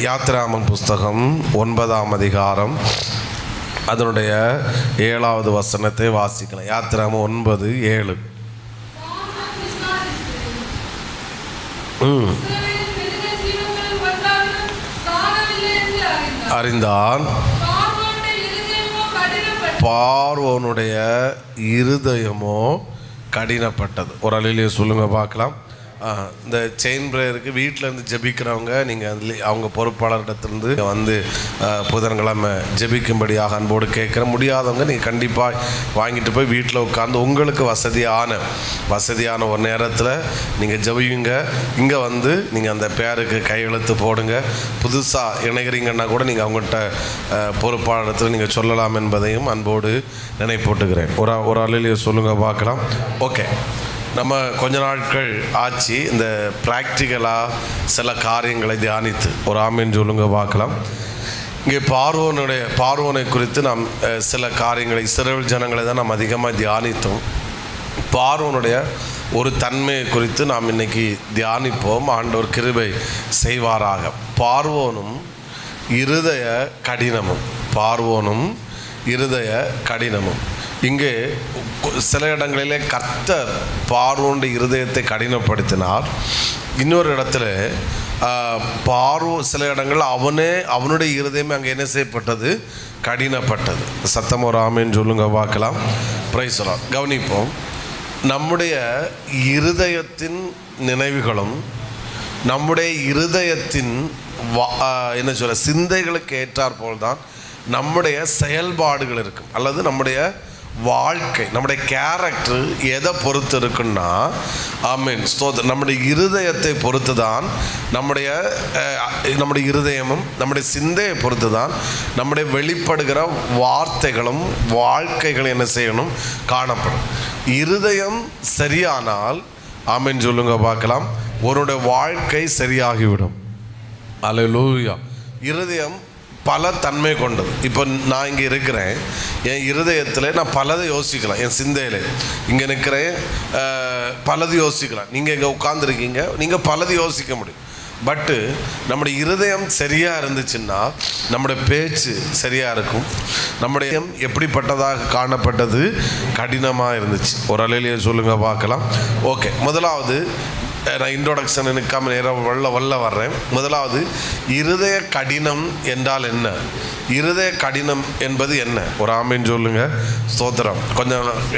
யாத்திராமம் புஸ்தகம் 9ஆம் அதிகாரம் அதனுடைய 7வது வசனத்தை வாசிக்கலாம். யாத்திராமம் 9:7. அறிந்தான் பார்வோனுடைய இருதயமோ கடினப்பட்டது. ஒரு அலையிலேயே சொல்லுங்க பார்க்கலாம். இந்த செயின் பிரேயருக்கு வீட்டில் இருந்து ஜெபிக்கிறவங்க நீங்கள் அதில் அவங்க பொறுப்பாளர்கிட்டருந்து வந்து புதன்கிழமை ஜெபிக்கும்படியாக அன்போடு கேட்குற முடியாதவங்க நீங்கள் கண்டிப்பாக வாங்கிட்டு போய் வீட்டில் உட்காந்து உங்களுக்கு வசதியான ஒரு நேரத்தில் நீங்கள் ஜெபியுங்க. இங்கே வந்து நீங்கள் அந்த பேருக்கு கையெழுத்து போடுங்க. புதுசாக இணைகிறீங்கன்னா கூட நீங்கள் அவங்கள்ட்ட பொறுப்பாளர்கிட்ட நீங்கள் சொல்லலாம் என்பதையும் அன்போடு நினைப்போட்டுக்கிறேன். ஒரு அலையிலேயே சொல்லுங்கள் பார்க்கலாம். ஓகே, நம்ம கொஞ்ச நாட்கள் ஆச்சு இந்த ப்ராக்டிக்கலாக சில காரியங்களை தியானித்து. ஒரு ஆமீன் சொல்லுங்க பார்க்கலாம். இங்கே பார்வோனை குறித்து நாம் சில காரியங்களை, இஸ்ரவேல் ஜனங்களை தான் நாம் அதிகமாக தியானித்தோம். பார்வோனுடைய ஒரு தன்மையை குறித்து நாம் இன்னைக்கு தியானிப்போம். ஆண்டவர் கிருபை செய்வாராக. பார்வோனும் இருதய கடினமும். இங்கே சில இடங்களிலே கர்த்தர் பார்வோனுடைய இருதயத்தை கடினப்படுத்தினார். இன்னொரு இடத்துல சில இடங்கள் அவனுடைய இருதயமே அங்கே என்ன செய்யப்பட்டது? கடினப்பட்டது. சத்தம் ஒரு ஆமேன்னு சொல்லுங்க பார்க்கலாம். Praise the Lord. கவனிப்போம். நம்முடைய இருதயத்தின் நினைவுகளும் நம்முடைய இருதயத்தின் சிந்தைகளுக்கு ஏற்றாற்போல் தான் நம்முடைய செயல்பாடுகள் இருக்கும், அல்லது நம்முடைய வாழ்க்கை, நம்முடைய கேரக்டர் எதை பொறுத்து இருக்குன்னா, ஆமீன் ஸ்தோத்திரம், நம்முடைய இருதயத்தை பொறுத்து தான் நம்முடைய இருதயமும் நம்முடைய சிந்தையை பொறுத்து தான் நம்முடைய வெளிப்படுகிற வார்த்தைகளும் வாழ்க்கைகளும் என்ன செய்யணும்? காணப்படும். இருதயம் சரியானால், ஆமீன் சொல்லுங்க பார்க்கலாம், உன்னுடைய வாழ்க்கை சரியாகிவிடும். அல்லேலூயா. இருதயம் பல தன்மை கொண்டது. இப்போ நான் இங்கே இருக்கிறேன், என் இருதயத்தில் நான் பலதை யோசிக்கலாம். என் சிந்தையில் இங்கே நிற்கிறேன், பலது யோசிக்கலாம். நீங்கள் இங்கே உட்காந்துருக்கீங்க, நீங்கள் பலது யோசிக்க முடியும். பட்டு நம்முடைய இருதயம் சரியாக இருந்துச்சுன்னா நம்முடைய பேச்சு சரியாக இருக்கும். நம்முடைய எப்படிப்பட்டதாக காணப்பட்டது? கடினமாக இருந்துச்சு. ஒரு அலையிலேயே சொல்லுங்க பார்க்கலாம். ஓகே, முதலாவது நான் இன்ட்ரோடக்ஷன் நிற்காம நேரம் வல்ல வர்றேன். முதலாவது, இருதய கடினம் என்றால் என்ன? இருதய கடினம் என்பது என்ன? ஒரு ஆமீன் சொல்லுங்க. ஸ்தோத்திரம்.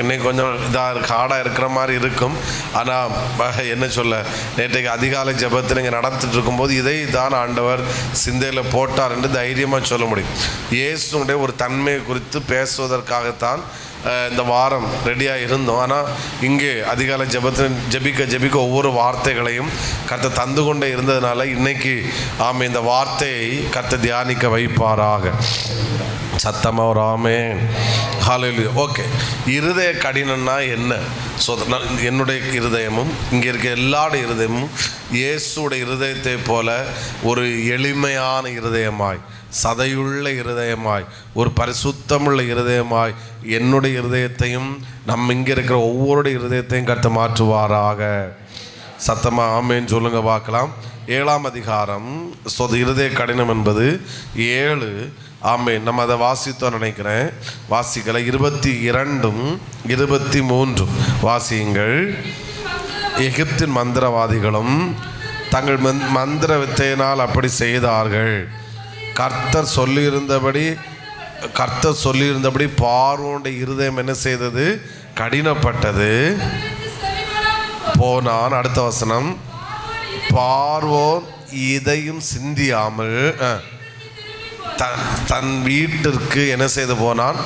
இன்னைக்கு கொஞ்சம் இதாக ஹார்டாக இருக்கிற மாதிரி இருக்கும். ஆனால் என்ன சொல்ல, நேற்றைக்கு அதிகாலை ஜெபத்தில் இங்கே நடந்துட்டு இருக்கும்போது இதை தான் ஆண்டவர் சிந்தையில் போட்டார் என்று தைரியமாக சொல்ல முடியும். இயேசுனுடைய ஒரு தன்மையை குறித்து பேசுவதற்காகத்தான் இந்த வாரம் ரெடியாக இருந்தோம். ஆனால் இங்கே அதிகாலை ஜெபிக்க ஒவ்வொரு வார்த்தைகளையும் கர்த்தர் தந்து கொண்டே இருந்ததுனால இன்னைக்கு இந்த வார்த்தையை கர்த்தர் தியானிக்க வைப்பாராக. சத்தமாக ஒரு ஆமென். ஹல்லேலூயா. ஓகே, இருதய கடினம்னா என்ன? என்னுடைய இருதயமும் இங்கே இருக்க எல்லாருடைய இருதயமும் இயேசுடைய இருதயத்தை போல ஒரு எளிமையான இருதயமாய், சதையுள்ள இருதயமாய், ஒரு பரிசுத்தமுள்ள இருதயமாய் என்னுடைய இருதயத்தையும் நம்ம இங்கே இருக்கிற ஒவ்வொருடைய இருதயத்தையும் கர்த்தர் மாற்றுவாராக. சத்தமாக ஆமேன்னு சொல்லுங்க பார்க்கலாம். 7ஆம் அதிகாரம் இருதய கடினம் என்பது 7. ஆமேன். நம்ம அதை வாசித்தோம் நினைக்கிறேன். வாசிக்கலை 22, 23 வாசியுங்கள். எகிப்தின் மந்திரவாதிகளும் தங்கள் மந்திர வித்தையினால் அப்படி செய்தார்கள். கர்த்தர் சொல்லியிருந்தபடி பார்வோனுடைய இருதயம் என்ன செய்தது? கடினப்பட்டது. போனான். அடுத்த வசனம், பார்வோன் இதையும் சிந்தியாமல் தன் வீட்டிற்கு என்ன செய்து போனான்?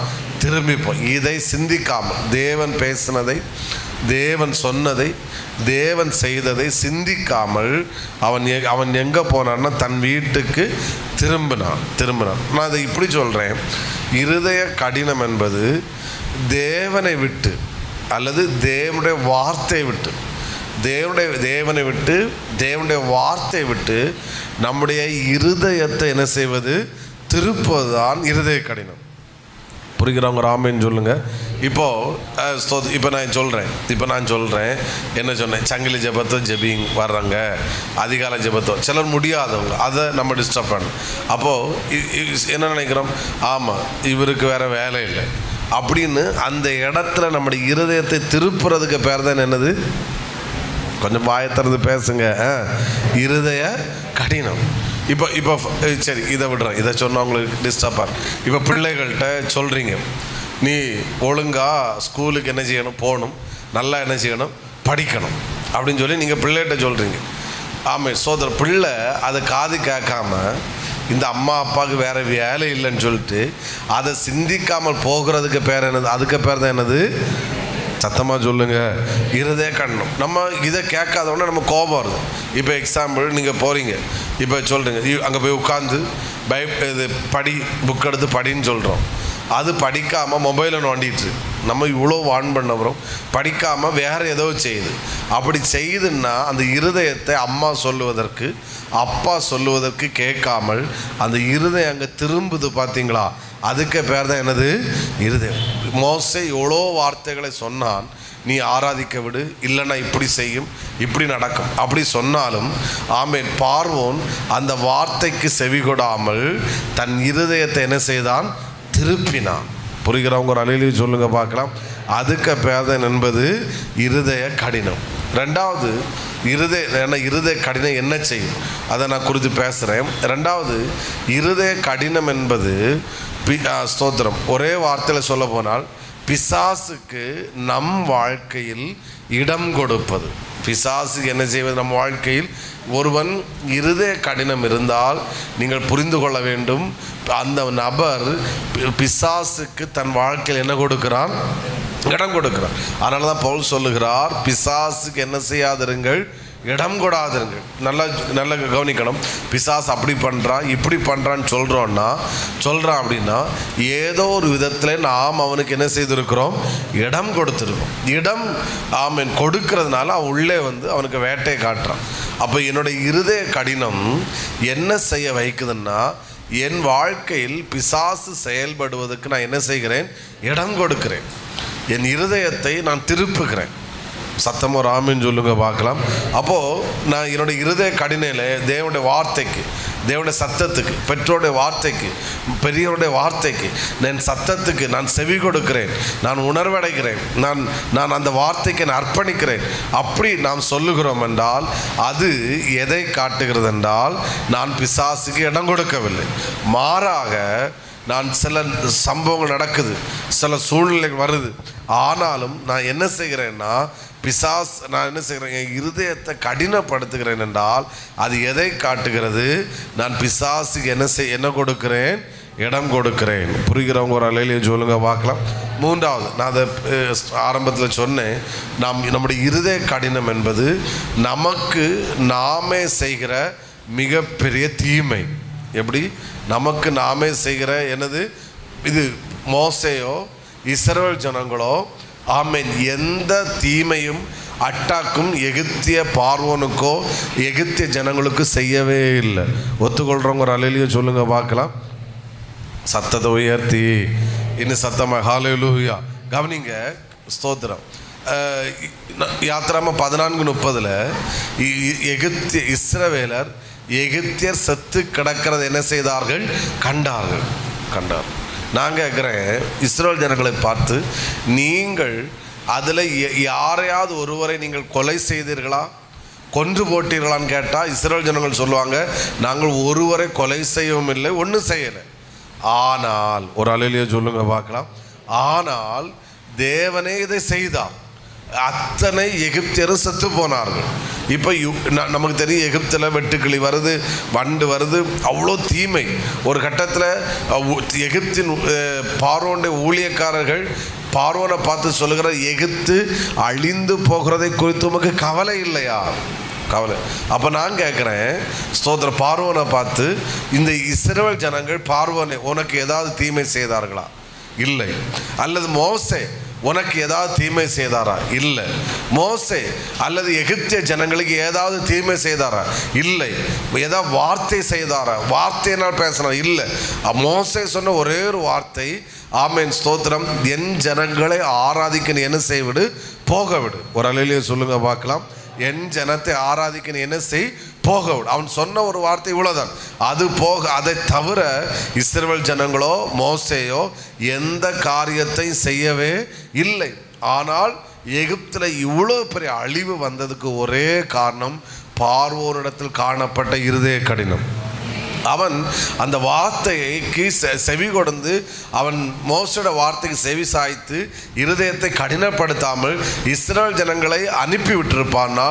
திரும்பி இதை சிந்திக்காமல், தேவன் பேசினதை, தேவன் சொன்னதை, தேவன் செய்ததை சிந்திக்காமல் அவன் எங்கே போனான்னா தன் வீட்டுக்கு திரும்பினான். நான் அதை இப்படி சொல்கிறேன், இருதய கடினம் என்பது தேவனை விட்டு, அல்லது தேவனுடைய வார்த்தையை விட்டு, தேவனுடைய வார்த்தையை விட்டு நம்முடைய இருதயத்தை என்ன செய்வது? திருப்பதுதான் இருதய கடினம். புரிகிறவங்க ராமேன்னு சொல்லுங்கள். இப்போ நான் சொல்கிறேன் என்ன சொன்னேன், சங்கிலி ஜெபத்தோ ஜெபிங் வர்றாங்க, அதிகாலை ஜெபத்தோ, சிலர் முடியாதவங்க, அதை நம்ம டிஸ்டர்ப் பண்ணணும். அப்போது என்ன நினைக்கிறோம், ஆமாம் இவருக்கு வேறு வேலை இல்லை அப்படின்னு அந்த இடத்துல நம்முடைய இருதயத்தை திருப்புறதுக்கு பேர் தான் என்னது, கொஞ்சம் வாயத்திறந்து பேசுங்க, இருதய கடினம். இப்போ சரி இதை விடுறேன், இதை சொன்னால் உங்களுக்கு டிஸ்டர்பாக. இப்போ பிள்ளைகள்கிட்ட சொல்கிறீங்க, நீ ஒழுங்காக ஸ்கூலுக்கு என்ன செய்யணும், போகணும், நல்லா என்ன செய்யணும், படிக்கணும் அப்படின்னு சொல்லி நீங்கள் பிள்ளைகிட்ட சொல்கிறீங்க. ஆமாம் சோதரர், பிள்ளை அதை காது கேட்காம இந்த அம்மா அப்பாவுக்கு வேறு வேலை இல்லைன்னு சொல்லிட்டு அதை சிந்திக்காமல் போகிறதுக்கு பேர் என்னது, அதுக்கு பேர் தான் என்னது, சத்தமாக சொல்லுங்கள், இருதய கடினம். நம்ம இதை கேட்காதவொடனே நம்ம கோபம் வருது. இப்போ எக்ஸாம்பிள் நீங்கள் போகிறீங்க, இப்போ சொல்கிறீங்க, அங்கே போய் உட்காந்து இது படி, புக் எடுத்து படின்னு சொல்கிறோம். அது படிக்காமல் மொபைலை நோண்டிட்டு, நம்ம இவ்வளோ வான் பண்ணப்புறம் படிக்காமல் வேறு ஏதோ செய்யுது. அப்படி செய்யுதுன்னா அந்த இருதயத்தை அம்மா சொல்லுவதற்கு அப்பா சொல்லுவதற்கு கேட்காமல் அந்த இருதயம் அங்கே திரும்புது, பார்த்தீங்களா, அதுக்கு பேர் தான் என்னது, இருதயம். மோசே எவ்வளோ வார்த்தைகளை சொன்னான், நீ ஆராதிக்க விடு, இல்லைன்னா இப்படி செய்யும், இப்படி நடக்கும் அப்படி சொன்னாலும் ஆமேன், பார்வோன் அந்த வார்த்தைக்கு செவிகொடாமல் தன் இருதயத்தை என்ன செய்தான், திருப்பினான். புரிகிறவங்க ஒரு அலையிலேயே சொல்லுங்க பார்க்கலாம். அதுக்கு பேதன் என்பது இருதய கடினம். ரெண்டாவது இருதய கடினம் என்ன செய்யும் அதை நான் குறித்து பேசுகிறேன். ரெண்டாவது, இருதய கடினம் என்பது ஸ்தோத்திரம், ஒரே வார்த்தையில் சொல்ல போனால் பிசாசுக்கு நம் வாழ்க்கையில் இடம் கொடுப்பது. பிசாசுக்கு என்ன செய்வது, நம் வாழ்க்கையில் ஒருவன் இருதய கடினம் இருந்தால் நீங்கள் புரிந்து கொள்ள வேண்டும், அந்த நபர் பிசாசுக்கு தன் வாழ்க்கையில் என்ன கொடுக்கிறான், இடம் கொடுக்கிறான். அதனால தான் பவுல் சொல்லுகிறார், பிசாசுக்கு என்ன செய்யாதிருங்கள், இடம் கொடாதிருங்கள். நல்லா கவனிக்கணும். பிசாசு அப்படி பண்ணுறான் இப்படி பண்ணுறான்னு சொல்கிறான் அப்படின்னா ஏதோ ஒரு விதத்தில் நாம் அவனுக்கு என்ன செய்திருக்கிறோம், இடம் கொடுத்துருக்கோம். இடம் ஆமீன் கொடுக்கறதுனால அவன் உள்ளே வந்து அவனுக்கு வேட்டையை காட்டுறான். அப்போ என்னுடைய இருதய கடினம் என்ன செய்ய வைக்குதுன்னா, என் வாழ்க்கையில் பிசாசு செயல்படுவதற்கு நான் என்ன செய்கிறேன், இடம் கொடுக்கிறேன். என் இருதயத்தை நான் திருப்புகிறேன். சத்தமோ ராமின்னு சொல்லுங்க பார்க்கலாம். அப்போது நான் என்னுடைய இருதய கடினையில் தேவனுடைய வார்த்தைக்கு, தேவனுடைய சத்தத்துக்கு, பெற்றோருடைய வார்த்தைக்கு, பெரியவருடைய வார்த்தைக்கு, என் சத்தத்துக்கு நான் செவி கொடுக்கிறேன், நான் உணர்வடைகிறேன், நான் அந்த வார்த்தைக்கு நான் அர்ப்பணிக்கிறேன். அப்படி நாம் சொல்லுகிறோம் என்றால் அது எதை காட்டுகிறது என்றால், நான் பிசாசுக்கு இடம் கொடுக்கவில்லை. மாறாக நான் சில சம்பவங்கள் நடக்குது, சில சூழ்நிலைகள் வருது, ஆனாலும் நான் என்ன செய்கிறேன்னா, நான் என்ன செய்கிறேன், என் இருதயத்தை கடினப்படுத்துகிறேன் என்றால் அது எதை காட்டுகிறது, நான் பிசாசுக்கு என்ன கொடுக்கிறேன், இடம் கொடுக்கிறேன். புரிகிறவங்க ஒரு அலையிலேயே சொல்லுங்க பார்க்கலாம். மூன்றாவது, நான் அதை ஆரம்பத்தில் சொன்னேன், நம்முடைய இருதய கடினம் என்பது நமக்கு நாமே செய்கிற மிகப்பெரிய தீமை. எப்படி நமக்கு நாமே செய்கிற என்னது, இது மோசேயோ இஸ்ரவேல் ஜனங்களோ ஆமேன் எந்த தீமையும் அட்டாக்கும் எகிப்திய பார்வோனுக்கோ எகிப்திய ஜனங்களுக்கு செய்யவே இல்லை. ஒத்துக்கொள்கிறவங்க ஒரு அலையிலேயே சொல்லுங்க பார்க்கலாம். சத்தத்தை உயர்த்தி இன்னும் சத்தமாக ஹல்லேலூயா. கவனிங்க, ஸ்தோத்திரம். யாத்திராம 14:30 இஸ்ரவேலர் எகிப்தியர் செத்து கிடக்கிறது என்ன செய்தார்கள், கண்டார்கள். நான் கேட்குறேன், இஸ்ரவேல் ஜனங்களை பார்த்து, நீங்கள் அதில் யாரையாவது ஒருவரை நீங்கள் கொலை செய்தீர்களா, கொன்று போட்டீர்களான்னு கேட்டால் இஸ்ரவேல் ஜனங்கள் சொல்லுவாங்க, நாங்கள் ஒருவரை கொலை செய்யவும் இல்லை, ஒன்றும் செய்யலை. ஆனால் ஒரு அலையிலேயே சொல்லுங்க பார்க்கலாம், ஆனால் தேவனே இதை செய்தார், அத்தனை எகிப்தியரும் செத்து போனார்கள். இப்போ நமக்கு தெரியும், எகிப்தில் வெட்டுக்கிளி வருது, வண்டு வருது, அவ்வளோ தீமை. ஒரு கட்டத்தில் எகிப்தின் பார்வோனுடைய ஊழியக்காரர்கள் பார்வோனை பார்த்து சொல்லுகிற, எகிப்து அழிந்து போகிறதை குறித்து உமக்கு கவலை இல்லையா, கவலை. அப்போ நான் கேட்குறேன், ஸ்தோத்திர, பார்வோனை பார்த்து இந்த இஸ்ரவேல் ஜனங்கள் பார்வோனை உனக்கு ஏதாவது தீமை செய்தார்களா, இல்லை. அல்லது மோசே உனக்கு ஏதாவது தீமை செய்தாரா? இல்லை. மோசே அல்லது எகிப்திய ஜனங்களுக்கு ஏதாவது தீமை செய்தாரா? இல்லை. ஏதாவது வார்த்தை செய்தாரா? வார்த்தையினால் பேசினார்? இல்லை. மோசே சொன்ன ஒரே ஒரு வார்த்தை, ஆமென் ஸ்தோத்திரம், என் ஜனங்களை ஆராதிக்க நீ என்ன செய்விடு, போக விடு. ஒரு அல்லேலூயா சொல்லுங்க பார்க்கலாம். என் ஜனத்தை ஆராதிக்க நீ என்ன செய், போக விடு. அவன் சொன்ன ஒரு வார்த்தை இவ்வளவுதான். அது போக, அதை தவிர இஸ்ரவேல் ஜனங்களோ மோசேயோ எந்த காரியத்தை செய்யவே இல்லை. ஆனால் எகிப்தில் இவ்வளோ பெரிய அழிவு வந்ததுக்கு ஒரே காரணம் பார்வோனிடத்தில் காணப்பட்ட இருதய கடினம். அவன் அந்த வார்த்தைக்கு செவி கொடுத்து, அவன் மோசோட வார்த்தைக்கு செவி சாய்த்து இருதயத்தை கடினப்படுத்தாமல் இஸ்ரவேல் ஜனங்களை அனுப்பி விட்டிருப்பான்னா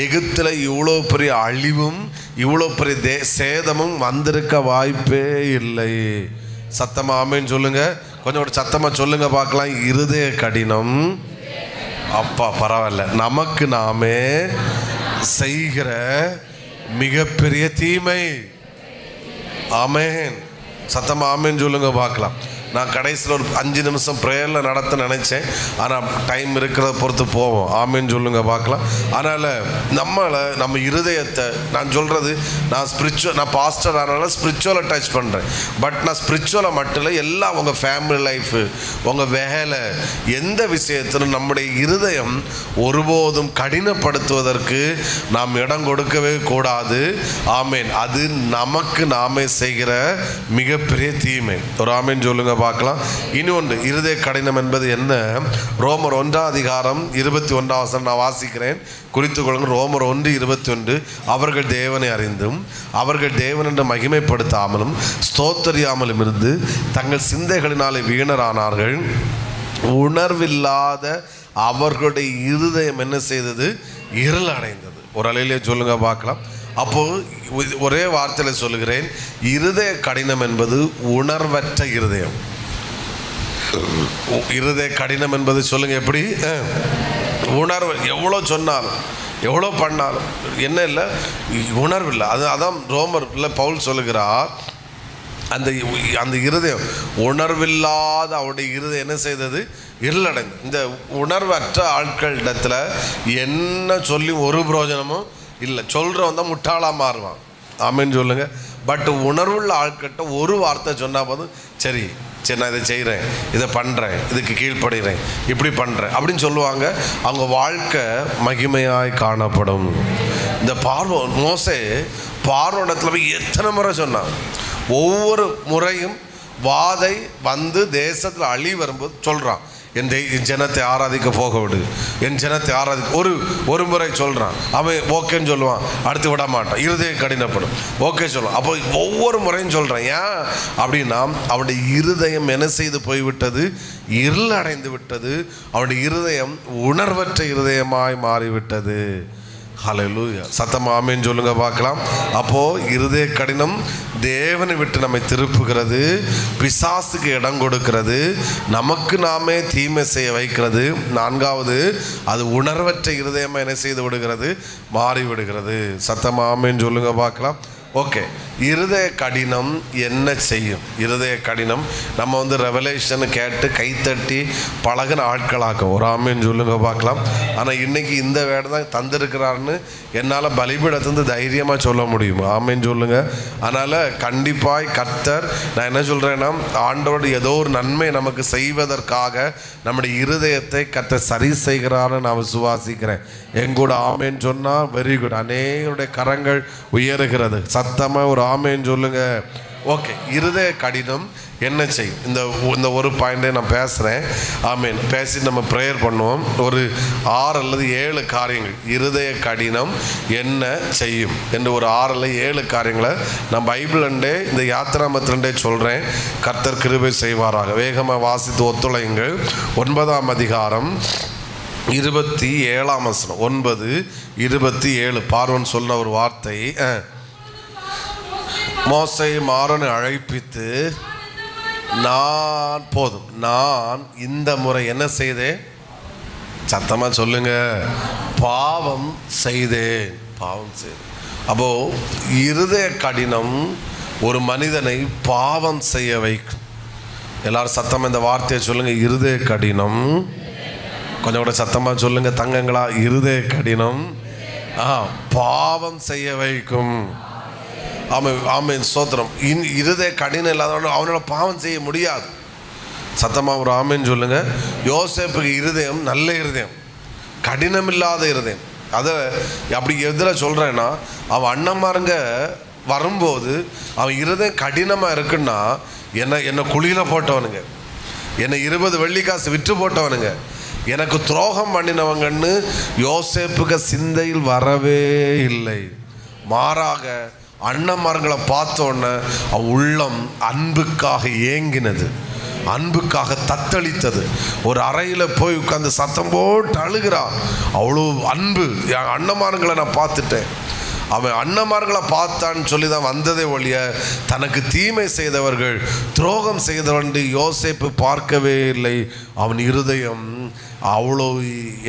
எகிப்தில் இவ்வளோ பெரிய அழிவும் இவ்வளோ பெரிய சேதமும் வந்திருக்க வாய்ப்பே இல்லை. சத்தமா ஆமென் சொல்லுங்க. கொஞ்சம் ஒரு சத்தமா சொல்லுங்க பார்க்கலாம். இருதய கடினம், அப்பா பரவாயில்ல, நமக்கு நாமே செய்கிற மிகப்பெரிய தீமை. ஆமென். சத்தமா ஆமென் சொல்லுங்க பார்க்கலாம். நான் கடைசியில் ஒரு 5 நிமிஷம் ப்ரேயரில் நடத்த நினச்சேன். ஆனால் டைம் இருக்கிறத பொறுத்து போவோம். ஆமென் சொல்லுங்க பார்க்கலாம். அதனால் நம்ம இருதயத்தை நான் சொல்கிறது, நான் பாஸ்டர் ஆனால ஸ்பிரிச்சுவலை டச் பண்ணுறேன். பட் நான் ஸ்பிரிச்சுவலை மட்டும் இல்லை, எல்லாம் உங்கள் ஃபேமிலி லைஃபு, உங்கள் வேலை, எந்த விஷயத்திலும் நம்முடைய இருதயம் ஒருபோதும் கடினப்படுத்துவதற்கு நாம் இடம் கொடுக்கவே கூடாது. ஆமென். அது நமக்கு நாமே செய்கிற மிகப்பெரிய தீமை. ஒரு ஆமென் சொல்லுங்க பார்க்கலாம். இனி ஒன்று, இருதய கடினம் என்பது என்ன? ரோமர் 1:21 நான் வாசிக்கிறேன், குறித்துக் கொள்ளுங்கள். ரோமர் 1:21, அவர்கள் தேவனை அறிந்தும் அவர்கள் தேவன் என்று மகிமைப்படுத்தாமலும் ஸ்தோத்தரியாமலும் இருந்து தங்கள் சிந்தைகளினாலே வீணரானார்கள். உணர்வில்லாத அவர்களுடைய இருதயம் என்ன செய்தது? இருள் அடைந்தது. ஒரு அலையிலே சொல்லுங்க பார்க்கலாம். அப்போது ஒரே வார்த்தையில் சொல்லுகிறேன், இருதய கடினம் என்பது உணர்வற்ற இருதயம். இருதய கடினம் என்பது சொல்லுங்க எப்படி? உணர்வு. எவ்வளோ சொன்னாலும் எவ்வளோ பண்ணாலும் என்ன இல்லை, உணர்வு இல்லை. அதான் ரோமர்ல பவுல் சொல்லுகிறார், அந்த இருதயம் உணர்வில்லாத அவருடைய இருதயம் என்ன செய்தது? இருளடைந்து. இந்த உணர்வற்ற ஆட்களிடத்தில் என்ன சொல்லி ஒரு பிரயோஜனமும் இல்லை. சொல்கிறவன் தான் முட்டாளாக மாறுவான். ஆமென் சொல்லுங்க. பட் உணர்வுள்ள ஆட்கிட்ட ஒரு வார்த்தை சொன்னால் போதும், சரி நான் இதை செய்கிறேன், இதை பண்ணுறேன், இதுக்கு கீழ்ப்படுகிறேன், இப்படி பண்ணுறேன் அப்படின்னு சொல்லுவாங்க. அவங்க வாழ்க்கை மகிமையாய் காணப்படும். இந்த மோசே பார்வோனிடத்தில் போய் எத்தனை முறை சொன்னான். ஒவ்வொரு முறையும் வாதை வந்து தேசத்தில் அழி வரும்போது சொல்கிறான், என் ஜனத்தை ஆராதிக்க போக விடு, என் ஜனத்தை ஆராதிக்க. ஒரு முறை சொல்கிறான், அவன் ஓகேன்னு சொல்லுவான், அடுத்து விட மாட்டான், இருதயம் கடினப்படும், ஓகே சொல்லுவான். அப்போ ஒவ்வொரு முறையும் சொல்கிறான். ஏன் அப்படின்னா அவனுடைய இருதயம் என்ன செய்து போய்விட்டது? இருள் அடைந்து விட்டது. அவனுடைய இருதயம் உணர்வற்ற இருதயமாய் மாறிவிட்டது. ஹல்லேலூயா. சத்தமா ஆமென் சொல்லுங்க பார்க்கலாம். அப்போது இருதய கடினம் தேவனை விட்டு நம்மை திருப்புகிறது, பிசாசுக்கு இடம் கொடுக்கிறது, நமக்கு நாமே தீமை செய்ய வைக்கிறது. 4வது, அது உணர்வற்ற இருதயமாக என்ன செய்து விடுகிறது? மாறிவிடுகிறது. சத்தமா ஆமென் சொல்லுங்க பார்க்கலாம். ஓகே, இருதய கடினம் என்ன செய்யும்? இருதய கடினம் நம்ம ரெவலேஷன் கேட்டு கைத்தட்டி பழகின ஆட்களாக்கும். ஒரு ஆமென் சொல்லுங்க பார்க்கலாம். ஆனால் இன்னைக்கு இந்த வேடை தான் தந்திருக்கிறாருன்னு என்னால் பலிபீடத்திலிருந்து தைரியமாக சொல்ல முடியும். ஆமென் சொல்லுங்க. அதனால் கண்டிப்பாய் கர்த்தர், நான் என்ன சொல்கிறேன்னா, ஆண்டோடு ஏதோ ஒரு நன்மை நமக்கு செய்வதற்காக நம்முடைய இருதயத்தை கர்த்தர் சரி செய்கிறான்னு நான் விசுவாசிக்கிறேன். எங்கூட ஆமென் சொன்னால் வெரி குட். அநேகருடைய கரங்கள் உயருகிறது. சத்தமாக ஒரு ஆமென் சொல்லுங்க. ஓகே, இருதய கடினம் என்ன செய்யும்? இந்த ஒரு பாயிண்டே நான் பேசுகிறேன். ஆமென். பேசி நம்ம ப்ரேயர் பண்ணுவோம். ஒரு 6 அல்லது 7 காரியங்கள் இருதய கடினம் என்ன செய்யும் என்று ஒரு 6 அல்லது 7 காரியங்களை நான் பைபிள்ண்டே இந்த யாத்திராமத்திலே சொல்கிறேன். கர்த்தர் கிருபை செய்வாராக. வேகமாக வாசித்து ஒத்துழையுங்கள். 9ஆம் அதிகாரம் 27ஆம் வசனம். 9:27 பார்வன் சொன்ன ஒரு வார்த்தை. மோசே ஆரோனை அழைப்பித்து, நான் இந்த முறை என்ன செய்தேன்? சத்தமாக சொல்லுங்க. பாவம் செய்தேன். அப்போ இருதய கடினம் ஒரு மனிதனை பாவம் செய்ய வைக்கும். எல்லாரும் சத்தமாக இந்த வார்த்தையை சொல்லுங்க. இருதய கடினம் கொஞ்சம் கூட சத்தமா சொல்லுங்க தங்கங்களா. இருதய கடினம் பாவம் செய்ய வைக்கும். ஆமென் ஸ்தோத்திரம். இருதய கடினம் இல்லாதவன அவனால பாவம் செய்ய முடியாது. சத்தமா ஒரு ஆமென் சொல்லுங்க. யோசேப்புக்கு இருதயம் நல்ல இருதயம், கடினம் இல்லாத இருதயம். அதை அப்படி எதில் சொல்கிறேன்னா, அவன் அண்ணன்மாருங்க வரும்போது அவன் இருதயம் கடினமாக இருக்குன்னா, என்னை குழியில் போட்டவனுங்க, என்னை 20 வெள்ளிக்காசு விற்று போட்டவனுங்க, எனக்கு துரோகம் பண்ணினவங்கன்னு யோசேப்புக்கு சிந்தையில் வரவே இல்லை. மாறாக அண்ணன்மார்களை பார்த்தோன்னே அவன் உள்ளம் அன்புக்காக ஏங்கினது, அன்புக்காக தத்தளித்தது. ஒரு அறையில் போய் உட்காந்து சத்தம் போட்டு அழுகிறான். அவ்வளோ அன்பு. என் அண்ணன்மார்களை நான் பார்த்துட்டேன். அவன் அண்ணன்மார்களை பார்த்தான்னு சொல்லி தான் வந்ததே ஒழிய தனக்கு தீமை செய்தவர்கள், துரோகம் செய்தவன் யோசேப்பு பார்க்கவே இல்லை. அவன் இருதயம் அவ்வளோ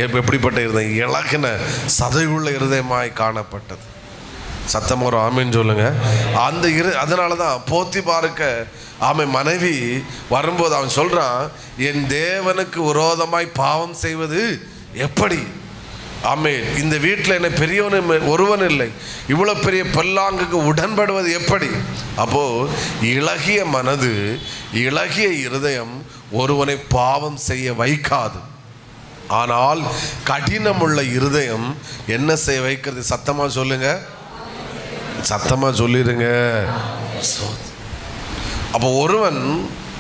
எப்படிப்பட்ட இருதயம், இலகின சதையுள்ள இருதயமாய் காணப்பட்டது. சத்தம் ஒரு ஆமீன் சொல்லுங்க. அந்த அதனால தான் போத்திபாருக்க அவன் மனைவி வரும்போது அவன் சொல்றான், என் தேவனுக்கு விரோதமாய் பாவம் செய்வது எப்படி? ஆமென். இந்த வீட்டில் என்ன பெரியவன் ஒருவன் இல்லை, இவ்வளோ பெரிய பல்லாங்குக்கு உடன்படுவது எப்படி? அப்போ இளகிய மனது, இளகிய இருதயம் ஒருவனை பாவம் செய்ய வைக்காது. ஆனால் கடினமுள்ள இருதயம் என்ன செய்ய வைக்கிறது? சத்தமா சொல்லுங்க, சத்தமா சொல்லிடுங்க. அப்போ ஒருவன்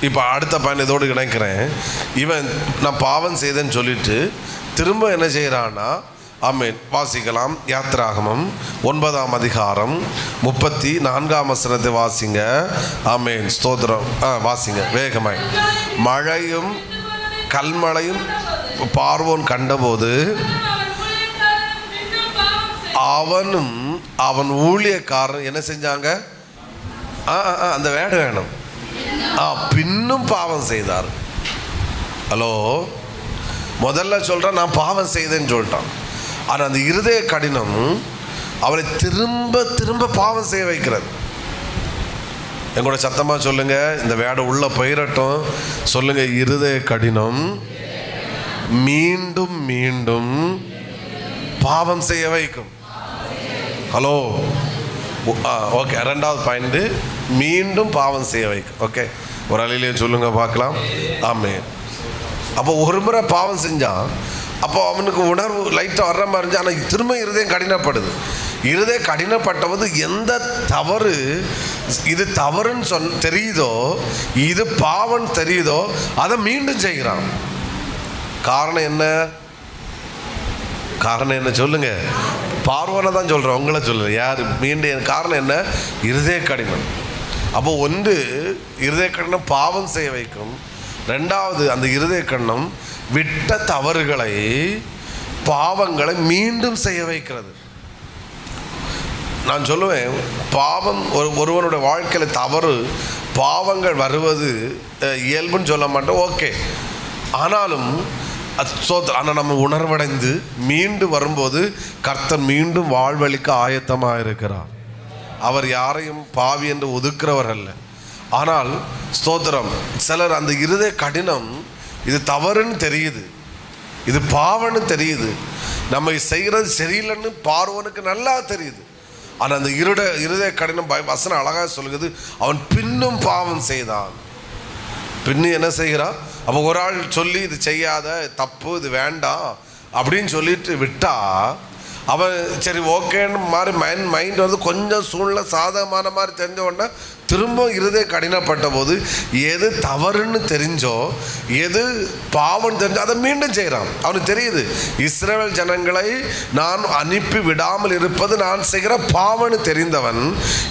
இப்போ அடுத்த பயன் இதோடு இணைக்கிறேன். இவன் நான் பாவம் செய்தேன்னு சொல்லிட்டு திரும்ப என்ன செய்கிறான்னா, ஆமென், வாசிக்கலாம். யாத்திராகமம் 9ஆம் அதிகாரம் 34ஆம் வசனத்தை வாசிங்க. ஆமென் ஸ்தோத்திரம். வாசிங்க வேகமாய். மழையும் கல்மழையும் பார்வோன் கண்டபோது அவனும் அவன் ஊழியக்காரன் என்ன செஞ்சாங்க? அந்த வேடு வேணும். பின்னும் பாவம் செய்தார். ஹலோ, முதல்ல சொல்றான் நான் பாவம் செய்தேன்னு சொல்லிட்டான். ஆனால் அந்த இருதய கடினம் அவரை திரும்ப திரும்ப பாவம் செய்ய வைக்கிறது. எங்கூட சத்தமா சொல்லுங்க, இந்த வேட உள்ள போயிரட்டும். சொல்லுங்க, இருதய கடினம் மீண்டும் மீண்டும் பாவம் செய்ய வைக்கும். Hello, okay. 2வது பாயிண்ட், மீண்டும் பாவம் செய்ய வைக்கும். ஓகே, ஒரு அலையிலே சொல்லுங்க பார்க்கலாம். ஆமென். அப்போ ஒரு முறை பாவம் செஞ்சான், அப்போ அவனுக்கு உணர்வு லைட்டாக வர்ற மாதிரி இருந்துச்சு. ஆனால் திரும்ப இருதயம் கடினப்படுது. இருதயம் கடினப்பட்டவது எந்த தவறு இது தவறுன்னு தெரியுதோ, இது பாவம் தெரியுதோ, அதை மீண்டும் செய்கிறான். காரணம் என்ன? காரணம் என்ன சொல்லுங்க? பார்வனை தான் சொல்கிறேன், உங்களை சொல்லுங்க. யார் மீண்டும்? காரணம் என்ன? இருதய கடினம். அப்போ ஒன்று இருதய கடினம் பாவம் செய்ய வைக்கும். 2வது அந்த இருதய கடினம் விட்ட தவறுகளை, பாவங்களை மீண்டும் செய்ய வைக்கிறது. நான் சொல்லுவேன், பாவம் ஒருவனுடைய வாழ்க்கையில் தவறு, பாவங்கள் வருவது இயல்புன்னு சொல்ல மாட்டோம், ஓகே. ஆனாலும் ஆனால் நம்ம உணர்வடைந்து மீண்டு வரும்போது கர்த்தர் மீண்டும் வாழ்வழிக்க ஆயத்தமாக இருக்கிறார். அவர் யாரையும் பாவி என்று ஒதுக்குறவர் அல்ல. ஆனால் ஸ்தோத்திரம், சிலர் அந்த இருதய கடினம், இது தவறுன்னு தெரியுது, இது பாவம்னு தெரியுது, நம்ம செய்கிறது சரியில்லைன்னு பார்வனுக்கு நல்லா தெரியுது. ஆனால் அந்த இருதய கடினம் வசனம் அழகாக சொல்லுது, அவன் பின்னும் பாவம் செய்தான். பின்னும் என்ன செய்கிறான்? அப்போ ஒரு ஆள் சொல்லி இது செய்யாத, தப்பு, இது வேண்டாம் அப்படின்னு சொல்லிட்டு விட்டா, அவன் சரி ஓகேன்னு மாதிரி மைண்ட் வந்து கொஞ்சம் சூழ்நிலை சாதகமான மாதிரி தெரிஞ்ச உடனே திரும்ப இருதய கடினப்பட்ட போது எது தவறுன்னு தெரிஞ்சோ, எது பாவம் தெரிஞ்சோ அதை மீண்டும் செய்கிறான். அவனுக்கு தெரியுது, இஸ்ரவேல் ஜனங்களை நான் அனுப்பி விடாமல் இருப்பது நான் செய்கிற பாவம்னு தெரிந்தவன்